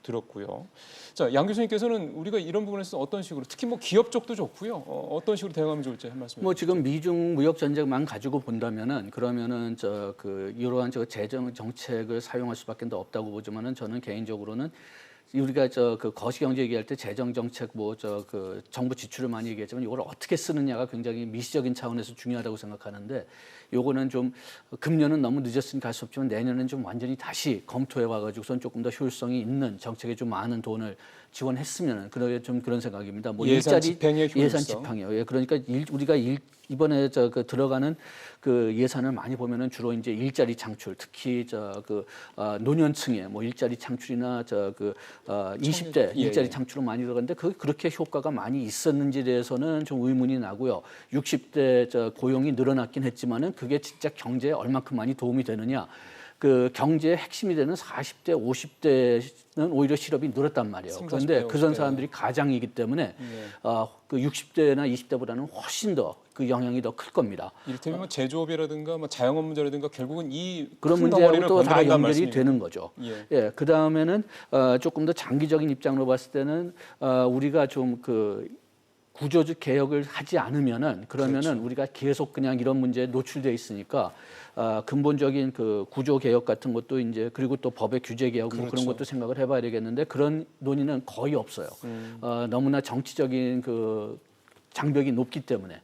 들었고요. 자, 양 교수님께서는 우리가 이런 부분에서 어떤 식으로, 특히 뭐 기업 쪽도 좋고요. 어떤 식으로 대응하면 좋을지 한 말씀. 뭐 지금 미중 무역 전쟁만 가지고 본다면은 그러면은 이러한 재정 정책을 사용할 수밖에 없다고 보지만은 저는 개인적으로는 우리가 그 거시경제 얘기할 때 재정 정책 그 정부 지출을 많이 얘기했지만 이걸 어떻게 쓰느냐가 굉장히 미시적인 차원에서 중요하다고 생각하는데 요거는 좀 금년은 너무 늦었으니까 할 수 없지만 내년은 좀 완전히 다시 검토해 와가지고선 조금 더 효율성이 있는 정책에 좀 많은 돈을 지원했으면은 그런 생각입니다. 뭐 예산 집행의 효율성. 예산 집행이요. 예, 그러니까 우리가 이번에 들어가는 그 예산을 많이 보면은 주로 이제 일자리 창출, 특히 노년층의 뭐 일자리 창출이나 20대 일자리 창출은 많이 들어갔는데 그렇게 효과가 많이 있었는지에 대해서는 좀 의문이 나고요. 60대 고용이 늘어났긴 했지만은 그게 진짜 경제에 얼마큼 많이 도움이 되느냐? 그 경제의 핵심이 되는 40대, 50대는 오히려 실업이 늘었단 말이에요. 그런데 그런 사람들이 가장이기 때문에 그 60대나 20대보다는 훨씬 더 그 영향이 더 클 겁니다. 이를테면 뭐 제조업이라든가 뭐 자영업 문제라든가 결국은 이 그런 큰 덩어리를 문제하고 또 다 건드린다는 연결이 말씀이에요. 되는 거죠. 예. 예, 그 다음에는 조금 더 장기적인 입장으로 봤을 때는 우리가 좀 그 구조적 개혁을 하지 않으면은 그러면은 우리가 계속 그냥 이런 문제에 노출돼 있으니까 근본적인 그 구조 개혁 같은 것도 이제 그리고 또 법의 규제 개혁 뭐 그런 것도 생각을 해봐야 되겠는데 그런 논의는 거의 없어요. 너무나 정치적인 그 장벽이 높기 때문에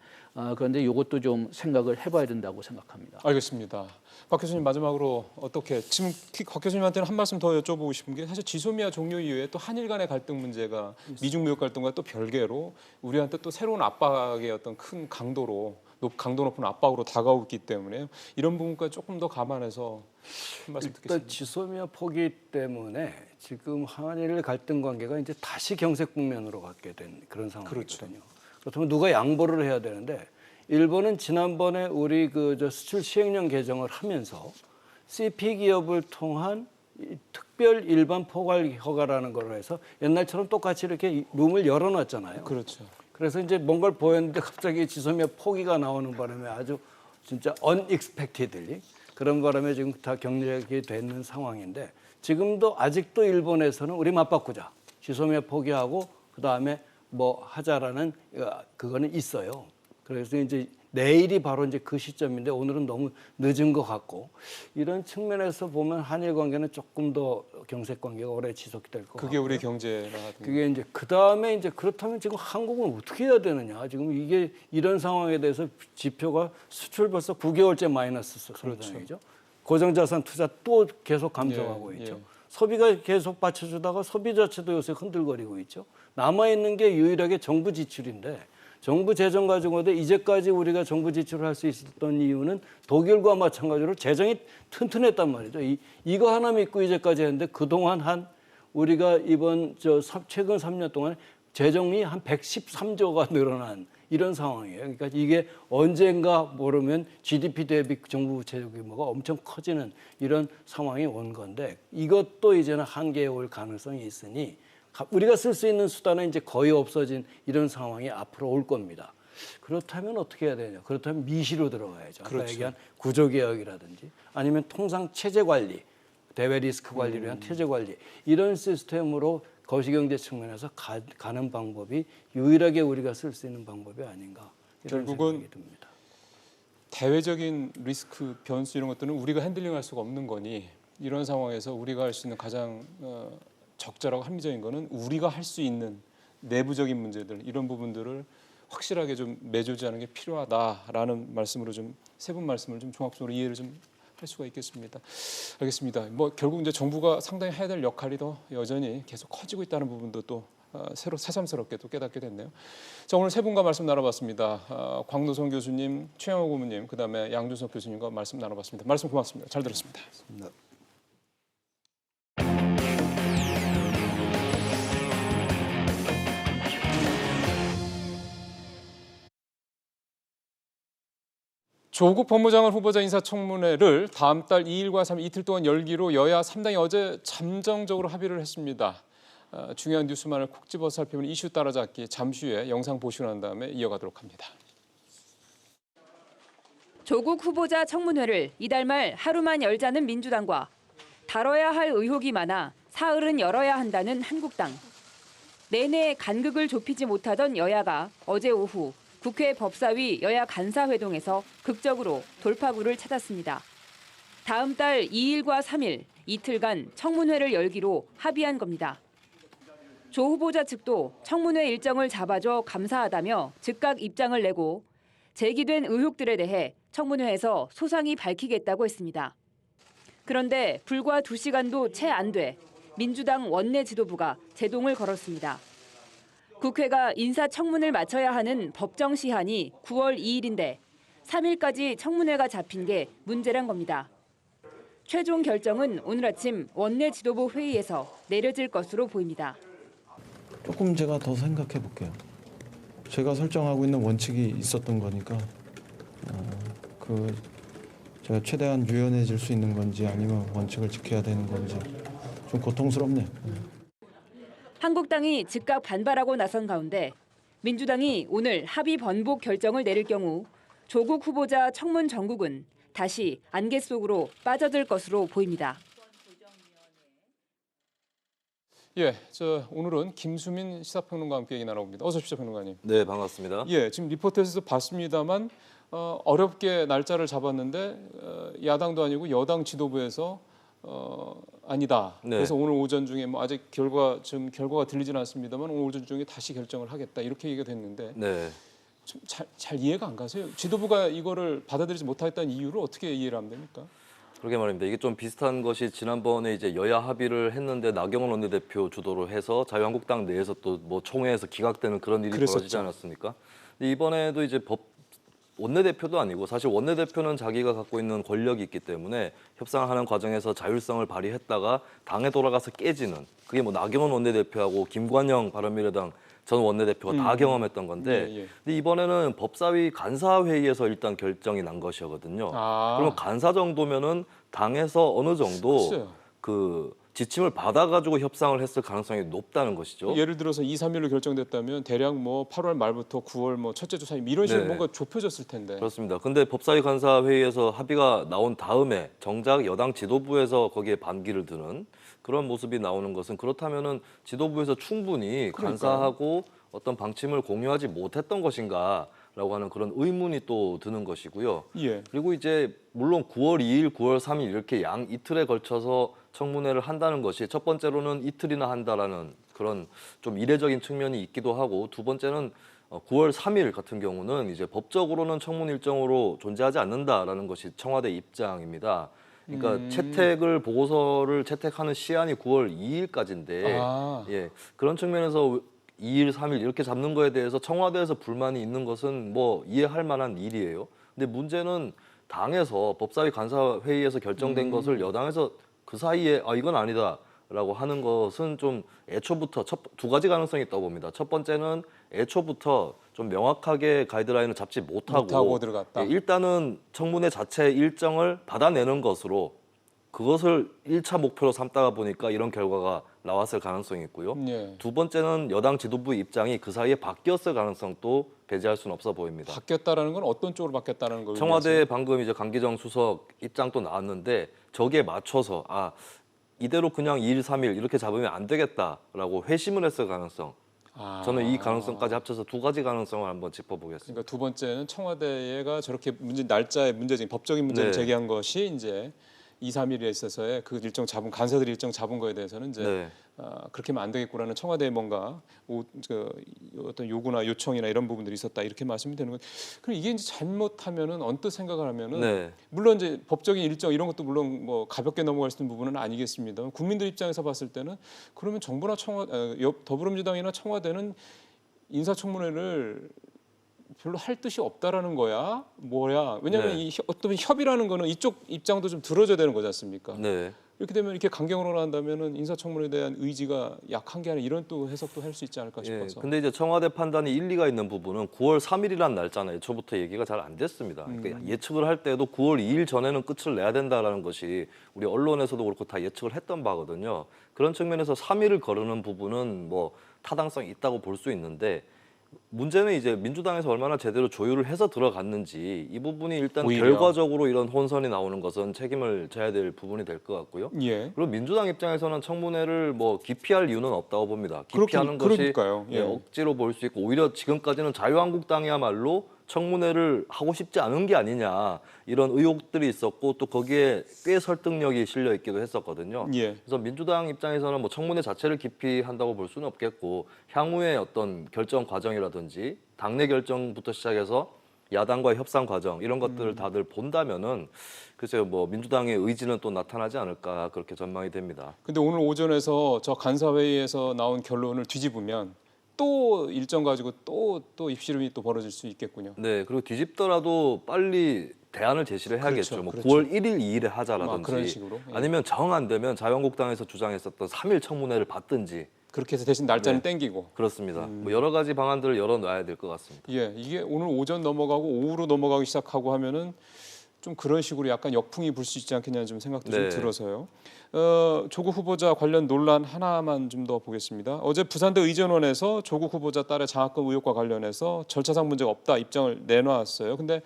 그런데 이것도 좀 생각을 해봐야 된다고 생각합니다. 알겠습니다. 박 교수님 마지막으로 어떻게 지금 박 교수님한테는 한 말씀 더 여쭤보고 싶은 게 사실 지소미아 종료 이후에 또 한일 간의 갈등 문제가 미중 무역 갈등과 또 별개로 우리한테 또 새로운 압박의 어떤 큰 강도 높은 압박으로 다가오고 있기 때문에 이런 부분까지 조금 더 감안해서 한 말씀 듣겠습니다. 일단 지소미아 포기 때문에 지금 한일 갈등 관계가 이제 다시 경색 국면으로 갖게 된 그런 상황이거든요. 그렇다면 누가 양보를 해야 되는데 일본은 지난번에 우리 수출 시행령 개정을 하면서 CP 기업을 통한 특별 일반 포괄 허가라는 걸로 해서 옛날처럼 똑같이 이렇게 룸을 열어놨잖아요. 그렇죠. 그래서 이제 뭔가를 보였는데 갑자기 지소미아 포기가 나오는 바람에 아주 진짜 unexpectedly 그런 바람에 지금 다 경력이 되는 상황인데 지금도 아직도 일본에서는 우리 맞바꾸자 지소미아 포기하고 그 다음에 뭐 하자라는 그거는 있어요. 그래서 이제 내일이 바로 이제 그 시점인데 오늘은 너무 늦은 것 같고 이런 측면에서 보면 한일 관계는 조금 더 경색 관계가 오래 지속될 것 같고 그게 우리 경제나 그게 이제 그 다음에 이제 그렇다면 지금 한국은 어떻게 해야 되느냐 지금 이게 이런 상황에 대해서 지표가 수출 벌써 9개월째 마이너스 상황이죠. 고정자산 투자 또 계속 감소하고 있죠. 소비가 계속 받쳐주다가 소비 자체도 요새 흔들거리고 있죠. 남아있는 게 유일하게 정부 지출인데 정부 재정 가지고도 이제까지 우리가 정부 지출을 할 수 있었던 이유는 독일과 마찬가지로 재정이 튼튼했단 말이죠. 이거 하나 믿고 이제까지 했는데 그동안 우리가 이번 최근 3년 동안 재정이 한 113조가 늘어난 이런 상황이에요. 그러니까 이게 언젠가 모르면 GDP 대비 정부 부채 규모가 엄청 커지는 이런 상황이 온 건데 이것도 이제는 한계에 올 가능성이 있으니 우리가 쓸 수 있는 수단은 이제 거의 없어진 이런 상황이 앞으로 올 겁니다. 그렇다면 어떻게 해야 되냐? 그렇다면 미시로 들어가야죠. 아까 그렇죠. 얘기한 구조개혁이라든지 아니면 통상 체제관리, 대외 리스크 관리를 위한 체제관리 이런 시스템으로 거시경제 측면에서 가는 방법이 유일하게 우리가 쓸 수 있는 방법이 아닌가 이런 결국은 생각이 듭니다. 대외적인 리스크, 변수 이런 것들은 우리가 핸들링할 수가 없는 거니 이런 상황에서 우리가 할 수 있는 가장 적절하고 합리적인 거는 우리가 할 수 있는 내부적인 문제들 이런 부분들을 확실하게 좀 매조지하는 게 필요하다라는 말씀으로 좀 세 분 말씀을 좀 종합적으로 이해를 좀 할 수가 있겠습니다. 알겠습니다. 뭐 결국 이제 정부가 상당히 해야 될 역할이 더 여전히 계속 커지고 있다는 부분도 또 새삼스럽게 또 깨닫게 됐네요. 자, 오늘 세 분과 말씀 나눠봤습니다. 광노선 교수님, 최영호 고문님, 그다음에 양준석 교수님과 말씀 나눠봤습니다. 말씀 고맙습니다. 잘 들었습니다. 조국 법무장관 후보자 인사청문회를 다음 달 2일과 3일 이틀 동안 열기로 여야 3당이 어제 잠정적으로 합의를 했습니다. 중요한 뉴스만을 콕 집어 살펴보는 이슈 따라잡기 잠시 후에 영상 보시고 난 다음에 이어가도록 합니다. 조국 후보자 청문회를 이달 말 하루만 열자는 민주당과 다뤄야 할 의혹이 많아 사흘은 열어야 한다는 한국당. 내내 간극을 좁히지 못하던 여야가 어제 오후 국회 법사위 여야 간사회동에서 극적으로 돌파구를 찾았습니다. 다음 달 2일과 3일 이틀간 청문회를 열기로 합의한 겁니다. 조 후보자 측도 청문회 일정을 잡아줘 감사하다며 즉각 입장을 내고 제기된 의혹들에 대해 청문회에서 소상히 밝히겠다고 했습니다. 그런데 불과 2시간도 채 안 돼 민주당 원내 지도부가 제동을 걸었습니다. 국회가 인사청문을 마쳐야 하는 법정 시한이 9월 2일인데 3일까지 청문회가 잡힌 게 문제란 겁니다. 최종 결정은 오늘 아침 원내 지도부 회의에서 내려질 것으로 보입니다. 조금 제가 더 생각해 볼게요. 제가 설정하고 있는 원칙이 있었던 거니까 제가 최대한 유연해질 수 있는 건지 아니면 원칙을 지켜야 되는 건지 좀 고통스럽네요. 한국당이 즉각 반발하고 나선 가운데 민주당이 오늘 합의 번복 결정을 내릴 경우 조국 후보자 청문 정국은 다시 안개 속으로 빠져들 것으로 보입니다. 예, 오늘은 김수민 시사평론가와 함께 얘기 나눠봅니다. 어서 오십시오, 평론가님. 네, 반갑습니다. 예, 지금 리포트에서도 봤습니다만 어렵게 날짜를 잡았는데 야당도 아니고 여당 지도부에서 아니다. 네. 그래서 오늘 오전 중에 뭐 아직 결과가 들리지는 않습니다만 오늘 오전 중에 다시 결정을 하겠다 이렇게 얘기가 됐는데 네. 좀 잘 이해가 안 가세요? 지도부가 이거를 받아들이지 못했다는 이유를 어떻게 이해를 하면 됩니까? 그러게 말입니다. 이게 좀 비슷한 것이 지난번에 이제 여야 합의를 했는데 나경원 원내대표 주도로 해서 자유한국당 내에서 또 뭐 총회에서 기각되는 그런 일이 그랬었죠. 벌어지지 않았습니까? 근데 이번에도 이제 원내대표도 아니고 사실 원내대표는 자기가 갖고 있는 권력이 있기 때문에 협상을 하는 과정에서 자율성을 발휘했다가 당에 돌아가서 깨지는 그게 뭐 나경원 원내대표하고 김관영 바른미래당 전 원내대표가 다 경험했던 건데 예. 근데 이번에는 법사위 간사회의에서 일단 결정이 난 것이거든요. 그러면 간사 정도면은 당에서 어느 정도 글쎄요. 그 지침을 받아가지고 협상을 했을 가능성이 높다는 것이죠. 예를 들어서 2, 3일로 결정됐다면 대략 뭐 8월 말부터 9월 뭐 첫째 주 사이 이런 식으로 네. 뭔가 좁혀졌을 텐데. 그렇습니다. 근데 법사위 간사회의에서 합의가 나온 다음에 정작 여당 지도부에서 거기에 반기를 드는 그런 모습이 나오는 것은 그렇다면은 지도부에서 충분히 간사하고 어떤 방침을 공유하지 못했던 것인가라고 하는 그런 의문이 또 드는 것이고요. 예. 그리고 이제 물론 9월 2일, 9월 3일 이렇게 이틀에 걸쳐서 청문회를 한다는 것이 첫 번째로는 이틀이나 한다라는 그런 좀 이례적인 측면이 있기도 하고 두 번째는 9월 3일 같은 경우는 이제 법적으로는 청문 일정으로 존재하지 않는다라는 것이 청와대 입장입니다. 그러니까 채택을 보고서를 채택하는 시한이 9월 2일까지인데 아. 예, 그런 측면에서 2일, 3일 이렇게 잡는 거에 대해서 청와대에서 불만이 있는 것은 뭐 이해할 만한 일이에요. 근데 문제는 당에서 법사위 간사회의에서 결정된 것을 여당에서 그 사이에 이건 아니다라고 하는 것은 좀 애초부터 두 가지 가능성이 있다고 봅니다. 첫 번째는 애초부터 좀 명확하게 가이드라인을 잡지 못하고 들어갔다. 예, 일단은 청문회 자체 일정을 받아내는 것으로 그것을 1차 목표로 삼다가 보니까 이런 결과가 나왔을 가능성이 있고요. 예. 두 번째는 여당 지도부 입장이 그 사이에 바뀌었을 가능성도 배제할 수는 없어 보입니다. 바뀌었다라는 건 어떤 쪽으로 바뀌었다는 걸 청와대 방금 이제 강기정 수석 입장도 나왔는데 저기에 맞춰서 이대로 그냥 2일, 3일 이렇게 잡으면 안 되겠다라고 회심을 했을 가능성. 저는 이 가능성까지 합쳐서 두 가지 가능성을 한번 짚어보겠습니다. 그러니까 두 번째는 청와대가 저렇게 날짜의 문제적인 법적인 문제를 네. 제기한 것이 이제 2, 3일에 있어서의 그 일정 잡은 간사들이 일정 잡은 거에 대해서는 이제 네. 그렇게 하면 안 되겠구나는 청와대의 뭔가 어떤 요구나 요청이나 이런 부분들이 있었다 이렇게 말씀이 되는 거예요. 그럼 이게 이제 잘못하면은 언뜻 생각을 하면은 네. 물론 이제 법적인 일정 이런 것도 물론 뭐 가볍게 넘어갈 수 있는 부분은 아니겠습니다만 국민들 입장에서 봤을 때는 그러면 정부나 더불어민주당이나 청와대는 인사청문회를 별로 할 뜻이 없다라는 거야. 뭐야? 왜냐하면 네. 이 어떤 협의라는 거는 이쪽 입장도 좀 들어줘야 되는 거지 않습니까? 네. 이렇게 되면 이렇게 강경으로 한다면은 인사청문회에 대한 의지가 약한 게 아니라 이런 또 해석도 할 수 있지 않을까 예, 싶어서. 근데 이제 청와대 판단이 일리가 있는 부분은 9월 3일이란 날짜는 애초부터 얘기가 잘 안 됐습니다. 그러니까 예측을 할 때도 9월 2일 전에는 끝을 내야 된다라는 것이 우리 언론에서도 그렇고 다 예측을 했던 바거든요. 그런 측면에서 3일을 거르는 부분은 뭐 타당성이 있다고 볼 수 있는데 문제는 이제 민주당에서 얼마나 제대로 조율을 해서 들어갔는지 이 부분이 일단 오히려. 결과적으로 이런 혼선이 나오는 것은 책임을 져야 될 부분이 될 것 같고요. 예. 그리고 민주당 입장에서는 청문회를 뭐 기피할 이유는 없다고 봅니다. 기피하는 것이 그러니까요. 예. 억지로 볼 수 있고 오히려 지금까지는 자유한국당이야말로 청문회를 하고 싶지 않은 게 아니냐 이런 의혹들이 있었고 또 거기에 꽤 설득력이 실려 있기도 했었거든요. 예. 그래서 민주당 입장에서는 뭐 청문회 자체를 기피한다고 볼 수는 없겠고 향후의 어떤 결정 과정이라든지 당내 결정부터 시작해서 야당과의 협상 과정 이런 것들을 다들 본다면은 글쎄요 뭐 민주당의 의지는 또 나타나지 않을까 그렇게 전망이 됩니다. 근데 오늘 오전에서 저 간사회의에서 나온 결론을 뒤집으면 또 일정 가지고 또 입씨름이 또 벌어질 수 있겠군요. 네, 그리고 뒤집더라도 빨리 대안을 제시를 해야겠죠. 그렇죠, 뭐 그렇죠. 9월 1일, 2일에 하자라든지 그런 식으로. 예. 아니면 정 안 되면 자유한국당에서 주장했었던 3일 청문회를 받든지 그렇게 해서 대신 날짜는 땡기고. 그렇습니다. 뭐 여러 가지 방안들을 열어놔야 될 것 같습니다. 예, 이게 오늘 오전 넘어가고 오후로 넘어가기 시작하고 하면은 좀 그런 식으로 약간 역풍이 불 수 있지 않겠냐는 좀 생각도 좀 네. 들어서요. 조국 후보자 관련 논란 하나만 좀 더 보겠습니다. 어제 부산대 의전원에서 조국 후보자 딸의 장학금 의혹과 관련해서 절차상 문제가 없다 입장을 내놓았어요. 근데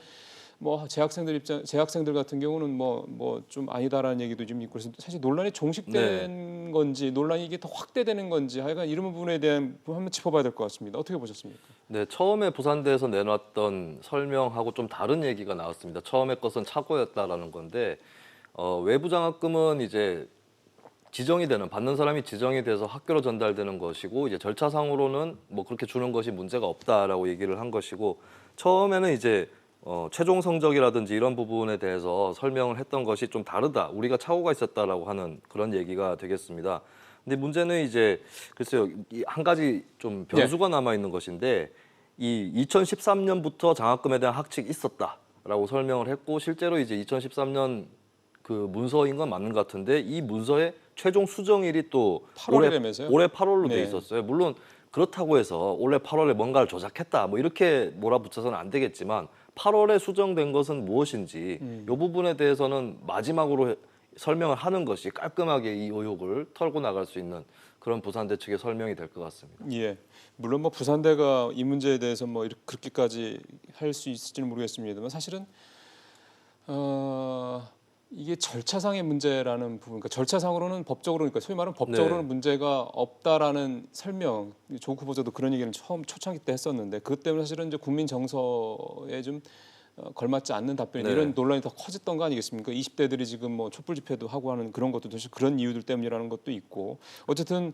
뭐 재학생들 같은 경우는 뭐 좀 아니다라는 얘기도 좀 있고 그래서 사실 논란이 종식된 건지 논란이 이게 더 확대되는 건지 하여간 이런 부분에 대한 부분 한번 짚어봐야 될 것 같습니다. 어떻게 보셨습니까? 네, 처음에 부산대에서 내놨던 설명하고 좀 다른 얘기가 나왔습니다. 처음에 것은 착오였다라는 건데 외부 장학금은 이제 지정이 되는 받는 사람이 지정이 돼서 학교로 전달되는 것이고 이제 절차상으로는 뭐 그렇게 주는 것이 문제가 없다라고 얘기를 한 것이고 처음에는 이제 최종 성적이라든지 이런 부분에 대해서 설명을 했던 것이 좀 다르다. 우리가 착오가 있었다라고 하는 그런 얘기가 되겠습니다. 근데 문제는 이제 글쎄요. 이 한 가지 좀 변수가 남아 있는 것인데 이 2013년부터 장학금에 대한 학칙이 있었다라고 설명을 했고 실제로 이제 2013년 그 문서인 건 맞는 것 같은데 이 문서의 최종 수정일이 또 8월이라면서요? 올해 8월로 돼 네. 있었어요. 물론 그렇다고 해서 올해 8월에 뭔가를 조작했다 뭐 이렇게 몰아붙여서는 안 되겠지만 8월에 수정된 것은 무엇인지 이 부분에 대해서는 마지막으로 설명을 하는 것이 깔끔하게 이 의혹을 털고 나갈 수 있는 그런 부산대 측의 설명이 될 것 같습니다. 예, 물론 뭐 부산대가 이 문제에 대해서 뭐 그렇게까지 할 수 있을지는 모르겠습니다만 사실은 이게 절차상의 문제라는 부분, 그러니까 절차상으로는 법적으로, 그러니까 소위 말하는 법적으로는 네. 문제가 없다라는 설명, 조국 후보자도 그런 얘기를 처음 초창기 때 했었는데 그것 때문에 사실은 이제 국민 정서에 좀 걸맞지 않는 답변이 네. 이런 논란이 더 커졌던 거 아니겠습니까? 20대들이 지금 뭐 촛불 집회도 하고 하는 그런 것도 사실 그런 이유들 때문이라는 것도 있고 어쨌든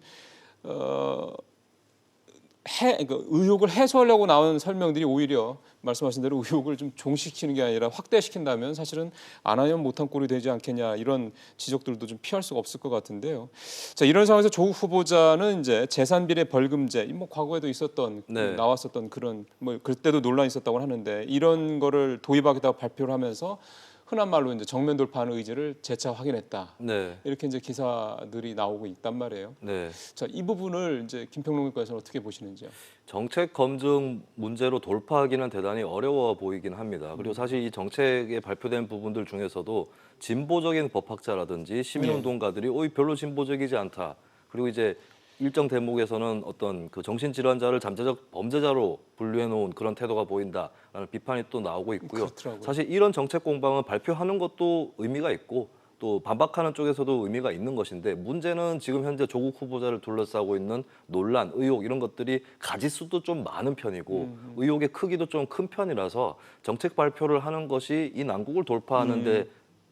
그러니까 의혹을 해소하려고 나온 설명들이 오히려 말씀하신 대로 의혹을 좀 종식시키는 게 아니라 확대시킨다면 사실은 안 하면 못한 꼴이 되지 않겠냐 이런 지적들도 좀 피할 수가 없을 것 같은데요. 자, 이런 상황에서 조국 후보자는 이제 재산비례 벌금제, 뭐 과거에도 있었던 네. 나왔었던 그런 뭐 그때도 논란이 있었다고 하는데 이런 거를 도입하겠다고 발표를 하면서 흔한 말로 이제 정면 돌파하는 의지를 재차 확인했다. 네. 이렇게 이제 기사들이 나오고 있단 말이에요. 네. 자, 이 부분을 이제 김평론가에서는 어떻게 보시는지요? 정책 검증 문제로 돌파하기는 대단히 어려워 보이긴 합니다. 그리고 사실 이 정책에 발표된 부분들 중에서도 진보적인 법학자라든지 시민운동가들이 별로 진보적이지 않다. 그리고 이제 일정 대목에서는 어떤 그 정신질환자를 잠재적 범죄자로 분류해 놓은 그런 태도가 보인다라는 비판이 또 나오고 있고요. 그렇더라고요. 사실 이런 정책 공방을 발표하는 것도 의미가 있고 또 반박하는 쪽에서도 의미가 있는 것인데 문제는 지금 현재 조국 후보자를 둘러싸고 있는 논란, 의혹 이런 것들이 가지수도 좀 많은 편이고 의혹의 크기도 좀 큰 편이라서 정책 발표를 하는 것이 이 난국을 돌파하는데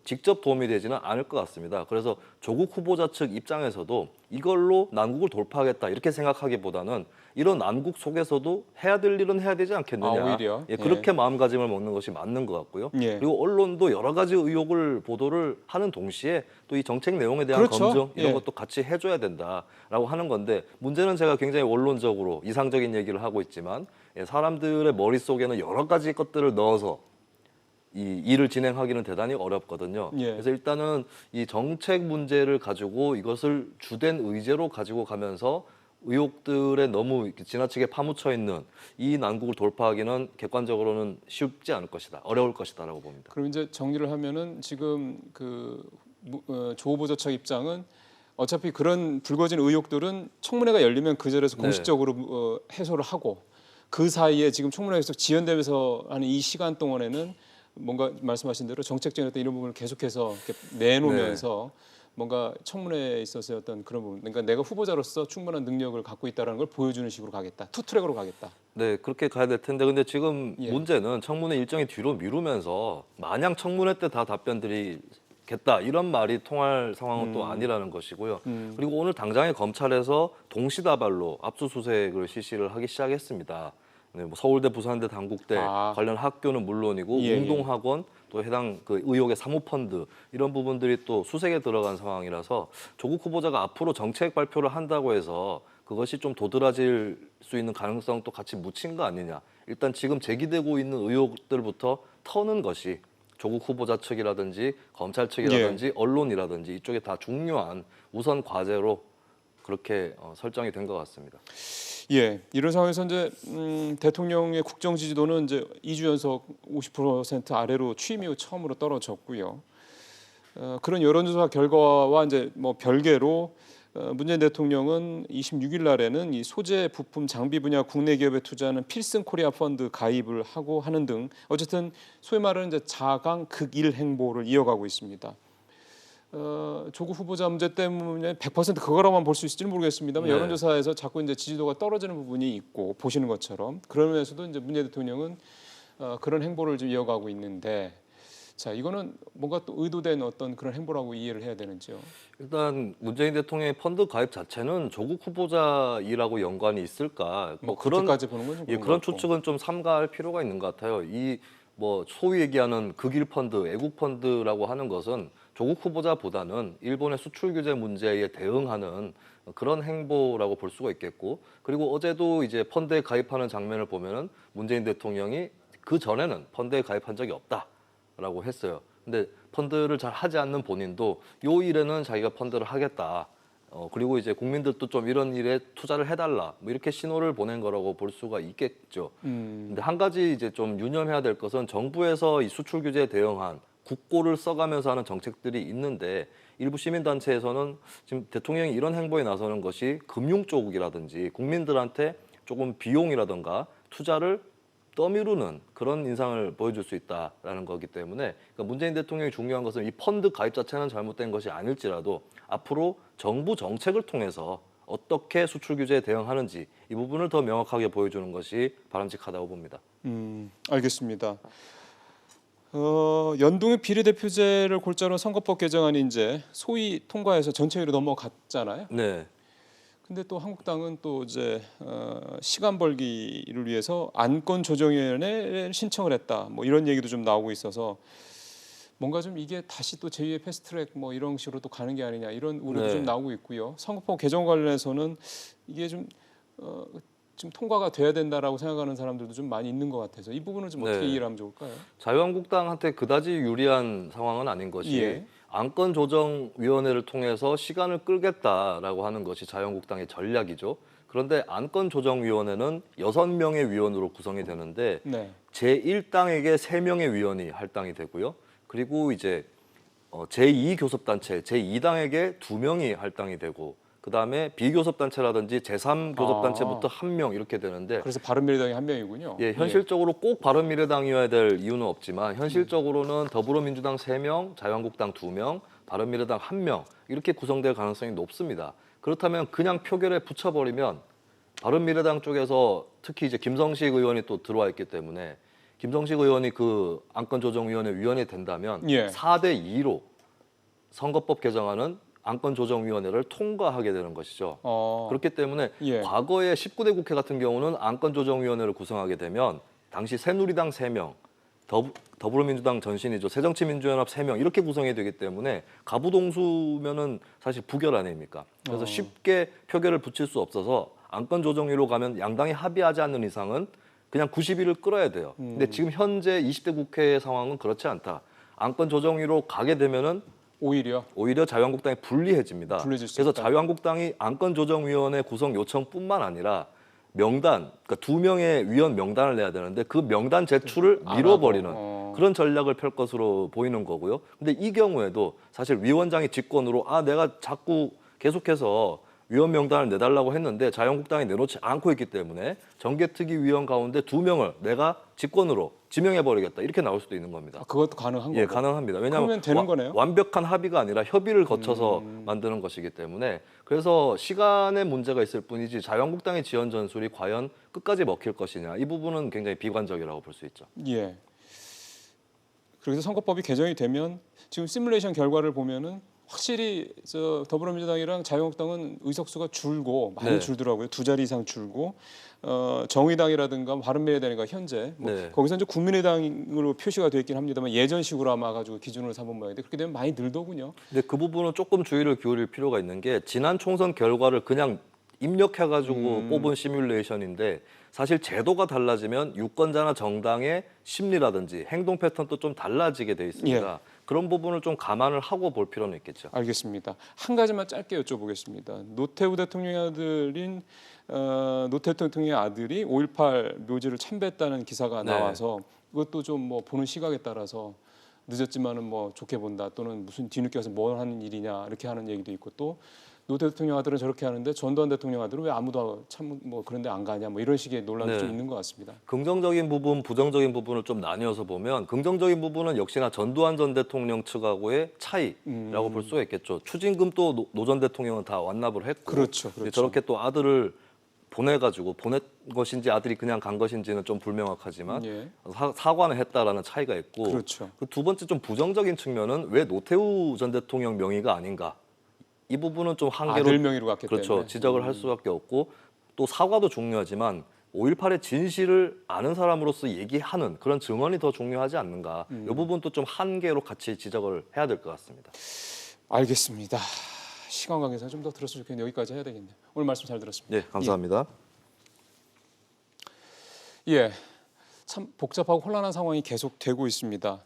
직접 도움이 되지는 않을 것 같습니다. 그래서 조국 후보자 측 입장에서도 이걸로 난국을 돌파하겠다 이렇게 생각하기보다는 이런 난국 속에서도 해야 될 일은 해야 되지 않겠느냐. 오히려? 예, 그렇게 마음가짐을 먹는 것이 맞는 것 같고요. 예. 그리고 언론도 여러 가지 의혹을 보도를 하는 동시에 또 이 정책 내용에 대한 그렇죠. 검증 이런 예. 것도 같이 해줘야 된다라고 하는 건데 문제는 제가 굉장히 원론적으로 이상적인 얘기를 하고 있지만 사람들의 머릿속에는 여러 가지 것들을 넣어서 이 일을 진행하기는 대단히 어렵거든요. 예. 그래서 일단은 이 정책 문제를 가지고 이것을 주된 의제로 가지고 가면서 의혹들에 너무 이렇게 지나치게 파묻혀 있는 이 난국을 돌파하기는 객관적으로는 쉽지 않을 것이다, 어려울 것이다라고 봅니다. 그럼 이제 정리를 하면은 지금 조 후보자 측 입장은 어차피 그런 불거진 의혹들은 청문회가 열리면 그 자리에서 네. 공식적으로 해소를 하고 그 사이에 지금 청문회가 계속 지연되면서 하는 이 시간 동안에는 뭔가 말씀하신 대로 정책적인 어떤 이런 부분을 계속해서 이렇게 내놓으면서 뭔가 청문회에 있어서의 어떤 그런 부분, 그러니까 내가 후보자로서 충분한 능력을 갖고 있다는 걸 보여주는 식으로 가겠다, 투트랙으로 가겠다. 네, 그렇게 가야 될 텐데 근데 지금 예. 문제는 청문회 일정이 뒤로 미루면서 마냥 청문회 때 다 답변들이 겠다 이런 말이 통할 상황은 또 아니라는 것이고요. 그리고 오늘 당장에 검찰에서 동시다발로 압수수색을 실시를 하기 시작했습니다. 네, 뭐 서울대, 부산대, 단국대 관련 학교는 물론이고 예, 운동학원 또 해당 그 의혹의 사모펀드 이런 부분들이 또 수색에 들어간 상황이라서 조국 후보자가 앞으로 정책 발표를 한다고 해서 그것이 좀 도드라질 수 있는 가능성도 같이 묻힌 거 아니냐. 일단 지금 제기되고 있는 의혹들부터 터는 것이 조국 후보자 측이라든지 검찰 측이라든지 언론이라든지 이쪽에 다 중요한 우선 과제로 그렇게 설정이 된 것 같습니다. 예, 이런 상황에서 이제 대통령의 국정 지지도는 이제 2주 연속 50% 아래로 취임 이후 처음으로 떨어졌고요. 그런 여론조사 결과와 이제 뭐 별개로 문재인 대통령은 26일 날에는 이 소재, 부품, 장비 분야 국내 기업에 투자하는 필승 코리아 펀드 가입을 하고 하는 등 어쨌든 소위 말하는 이제 자강 극일 행보를 이어가고 있습니다. 조국 후보자 문제 때문에 100% 그거라고만 볼 수 있을지는 모르겠습니다만 네. 여론조사에서 자꾸 이제 지지도가 떨어지는 부분이 있고 보시는 것처럼 그러면서도 이제 문재인 대통령은 그런 행보를 좀 이어가고 있는데 자 이거는 뭔가 또 의도된 어떤 그런 행보라고 이해를 해야 되는지요? 일단 문재인 대통령의 펀드 가입 자체는 조국 후보자 일하고 연관이 있을까? 뭐 그런 그렇게까지 보는 건좀 예, 그런 추측은 좀 삼가할 필요가 있는 것 같아요. 이 뭐 소위 얘기하는 극일 펀드, 애국 펀드라고 하는 것은 조국 후보자보다는 일본의 수출 규제 문제에 대응하는 그런 행보라고 볼 수가 있겠고, 그리고 어제도 이제 펀드에 가입하는 장면을 보면은 문재인 대통령이 그 전에는 펀드에 가입한 적이 없다라고 했어요. 근데 펀드를 잘 하지 않는 본인도 요 일에는 자기가 펀드를 하겠다. 그리고 이제 국민들도 좀 이런 일에 투자를 해달라. 뭐 이렇게 신호를 보낸 거라고 볼 수가 있겠죠. 근데 한 가지 이제 좀 유념해야 될 것은 정부에서 이 수출 규제에 대응한 국고를 써가면서 하는 정책들이 있는데 일부 시민단체에서는 지금 대통령이 이런 행보에 나서는 것이 금융 쪽이라든지 국민들한테 조금 비용이라든가 투자를 떠미루는 그런 인상을 보여줄 수 있다라는 거기 때문에 그러니까 문재인 대통령이 중요한 것은 이 펀드 가입 자체는 잘못된 것이 아닐지라도 앞으로 정부 정책을 통해서 어떻게 수출 규제에 대응하는지 이 부분을 더 명확하게 보여주는 것이 바람직하다고 봅니다. 알겠습니다. 연동형 비례대표제를 골자로 선거법 개정안이 이제 소위 통과해서 전체회로 넘어갔잖아요. 네. 근데 또 한국당은 또 이제 시간 벌기를 위해서 안건 조정위원회를 신청을 했다. 뭐 이런 얘기도 좀 나오고 있어서 뭔가 좀 이게 다시 또 제2의 패스트트랙 뭐 이런 식으로 또 가는 게 아니냐 이런 우려도 네. 좀 나오고 있고요. 선거법 개정 관련해서는 이게 좀 통과가 돼야 된다라고 생각하는 사람들도 좀 많이 있는 것 같아서 이 부분은 좀 어떻게 네. 이해를 하면 좋을까요? 자유한국당한테 그다지 유리한 상황은 아닌 것이 예. 안건조정위원회를 통해서 시간을 끌겠다라고 하는 것이 자유한국당의 전략이죠. 그런데 안건조정위원회는 6명의 위원으로 구성이 되는데 네. 제1당에게 3명의 위원이 할당이 되고요. 그리고 이제 제2교섭단체, 제2당에게 2명이 할당이 되고 그다음에 비교섭단체라든지 제3교섭단체부터 1명 이렇게 되는데 그래서 바른미래당이 1명이군요. 예, 현실적으로 꼭 바른미래당이어야 될 이유는 없지만 현실적으로는 더불어민주당 3명, 자유한국당 2명, 바른미래당 1명 이렇게 구성될 가능성이 높습니다. 그렇다면 그냥 표결에 붙여버리면 바른미래당 쪽에서 특히 이제 김성식 의원이 또 들어와 있기 때문에 김성식 의원이 그 안건조정위원회 위원이 된다면 예. 4대 2로 선거법 개정안은 안건조정위원회를 통과하게 되는 것이죠. 그렇기 때문에 예. 과거에 19대 국회 같은 경우는 안건조정위원회를 구성하게 되면 당시 새누리당 3명, 더불어민주당 전신이죠. 새정치민주연합 3명 이렇게 구성이 되기 때문에 가부동수면은 사실 부결 아닙니까? 그래서 쉽게 표결을 붙일 수 없어서 안건조정위로 가면 양당이 합의하지 않는 이상은 그냥 90일을 끌어야 돼요. 근데 지금 현재 20대 국회의 상황은 그렇지 않다. 안건조정위로 가게 되면은 오히려 자유한국당이 불리해집니다. 불리해질 수 그래서 있다. 자유한국당이 안건조정위원회 구성 요청뿐만 아니라 명단, 그러니까 2명의 위원 명단을 내야 되는데 그 명단 제출을 안 밀어버리는 하고, 그런 전략을 펼 것으로 보이는 거고요. 근데 이 경우에도 사실 위원장이 직권으로 내가 자꾸 계속해서 위원 명단을 내달라고 했는데 자유한국당이 내놓지 않고 있기 때문에 정개특위 위원 가운데 2명을 내가 직권으로 지명해버리겠다 이렇게 나올 수도 있는 겁니다. 그것도 가능한 거고. 예, 가능합니다. 왜냐하면 그러면 되는 거네요? 완벽한 합의가 아니라 협의를 거쳐서 만드는 것이기 때문에 그래서 시간의 문제가 있을 뿐이지 자유한국당의 지원 전술이 과연 끝까지 먹힐 것이냐 이 부분은 굉장히 비관적이라고 볼 수 있죠. 예. 그래서 선거법이 개정이 되면 지금 시뮬레이션 결과를 보면은 확실히 더불어민주당이랑 자유한국당은 의석수가 줄고 많이 네. 줄더라고요. 2자리 이상 줄고 정의당이라든가 바른미래당이가 현재 네. 거기서 이제 국민의당으로 표시가 되어 있긴 합니다만 예전식으로 아마 가지고 기준으로 삼은 모양인데 그렇게 되면 많이 늘더군요. 근데 그 부분은 조금 주의를 기울일 필요가 있는 게 지난 총선 결과를 그냥 입력해가지고 뽑은 시뮬레이션인데 사실 제도가 달라지면 유권자나 정당의 심리라든지 행동 패턴도 좀 달라지게 돼 있습니다. 예. 그런 부분을 좀 감안을 하고 볼 필요는 있겠죠. 알겠습니다. 한 가지만 짧게 여쭤보겠습니다. 노태우 대통령의 아들이 5.18 묘지를 참배했다는 기사가 네. 나와서 그것도 좀 뭐 보는 시각에 따라서 늦었지만은 뭐 좋게 본다 또는 무슨 뒤늦게 와서 뭘 하는 일이냐 이렇게 하는 얘기도 있고 또 노 대통령 아들은 저렇게 하는데 전두환 대통령 아들은 왜 아무도 참 뭐 그런데 안 가냐 뭐 이런 식의 논란도 네. 좀 있는 것 같습니다. 긍정적인 부분, 부정적인 부분을 좀 나뉘어서 보면 긍정적인 부분은 역시나 전두환 전 대통령 측하고의 차이라고 볼 수가 있겠죠. 추징금도 노 전 대통령은 다 완납을 했고 그렇죠, 그렇죠. 근데 저렇게 또 아들을 보내가지고 보낸 것인지 아들이 그냥 간 것인지는 좀 불명확하지만 예. 사과는 했다라는 차이가 있고 그렇죠. 그 두 번째 좀 부정적인 측면은 왜 노태우 전 대통령 명의가 아닌가 이 부분은 좀 한계로 아들 명의로 갔기 그렇죠. 때문에 지적을 할 수밖에 없고 또 사과도 중요하지만 5.18의 진실을 아는 사람으로서 얘기하는 그런 증언이 더 중요하지 않는가. 이 부분도 좀 한계로 같이 지적을 해야 될 것 같습니다. 알겠습니다. 시간 관계상 좀 더 들었으면 좋겠는데 여기까지 해야 되겠네요. 오늘 말씀 잘 들었습니다. 네, 감사합니다. 예, 참 복잡하고 혼란한 상황이 계속되고 있습니다.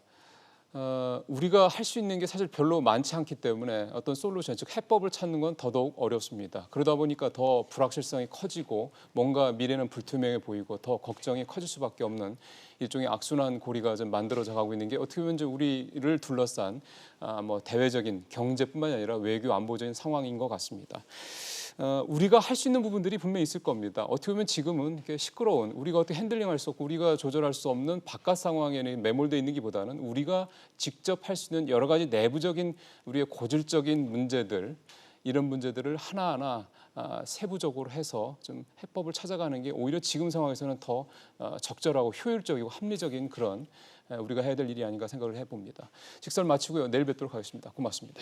우리가 할 수 있는 게 사실 별로 많지 않기 때문에 어떤 솔루션, 즉 해법을 찾는 건 더더욱 어렵습니다. 그러다 보니까 더 불확실성이 커지고 뭔가 미래는 불투명해 보이고 더 걱정이 커질 수밖에 없는 일종의 악순환 고리가 좀 만들어져 가고 있는 게 어떻게 보면 이제 우리를 둘러싼 뭐 대외적인 경제뿐만이 아니라 외교 안보적인 상황인 것 같습니다. 우리가 할 수 있는 부분들이 분명히 있을 겁니다. 어떻게 보면 지금은 이렇게 시끄러운 우리가 어떻게 핸들링할 수 없고 우리가 조절할 수 없는 바깥 상황에 매몰되어 있는 것보다는 우리가 직접 할 수 있는 여러 가지 내부적인 우리의 고질적인 문제들 이런 문제들을 하나하나 세부적으로 해서 좀 해법을 찾아가는 게 오히려 지금 상황에서는 더 적절하고 효율적이고 합리적인 그런 우리가 해야 될 일이 아닌가 생각을 해봅니다. 직설 마치고요. 내일 뵙도록 하겠습니다. 고맙습니다.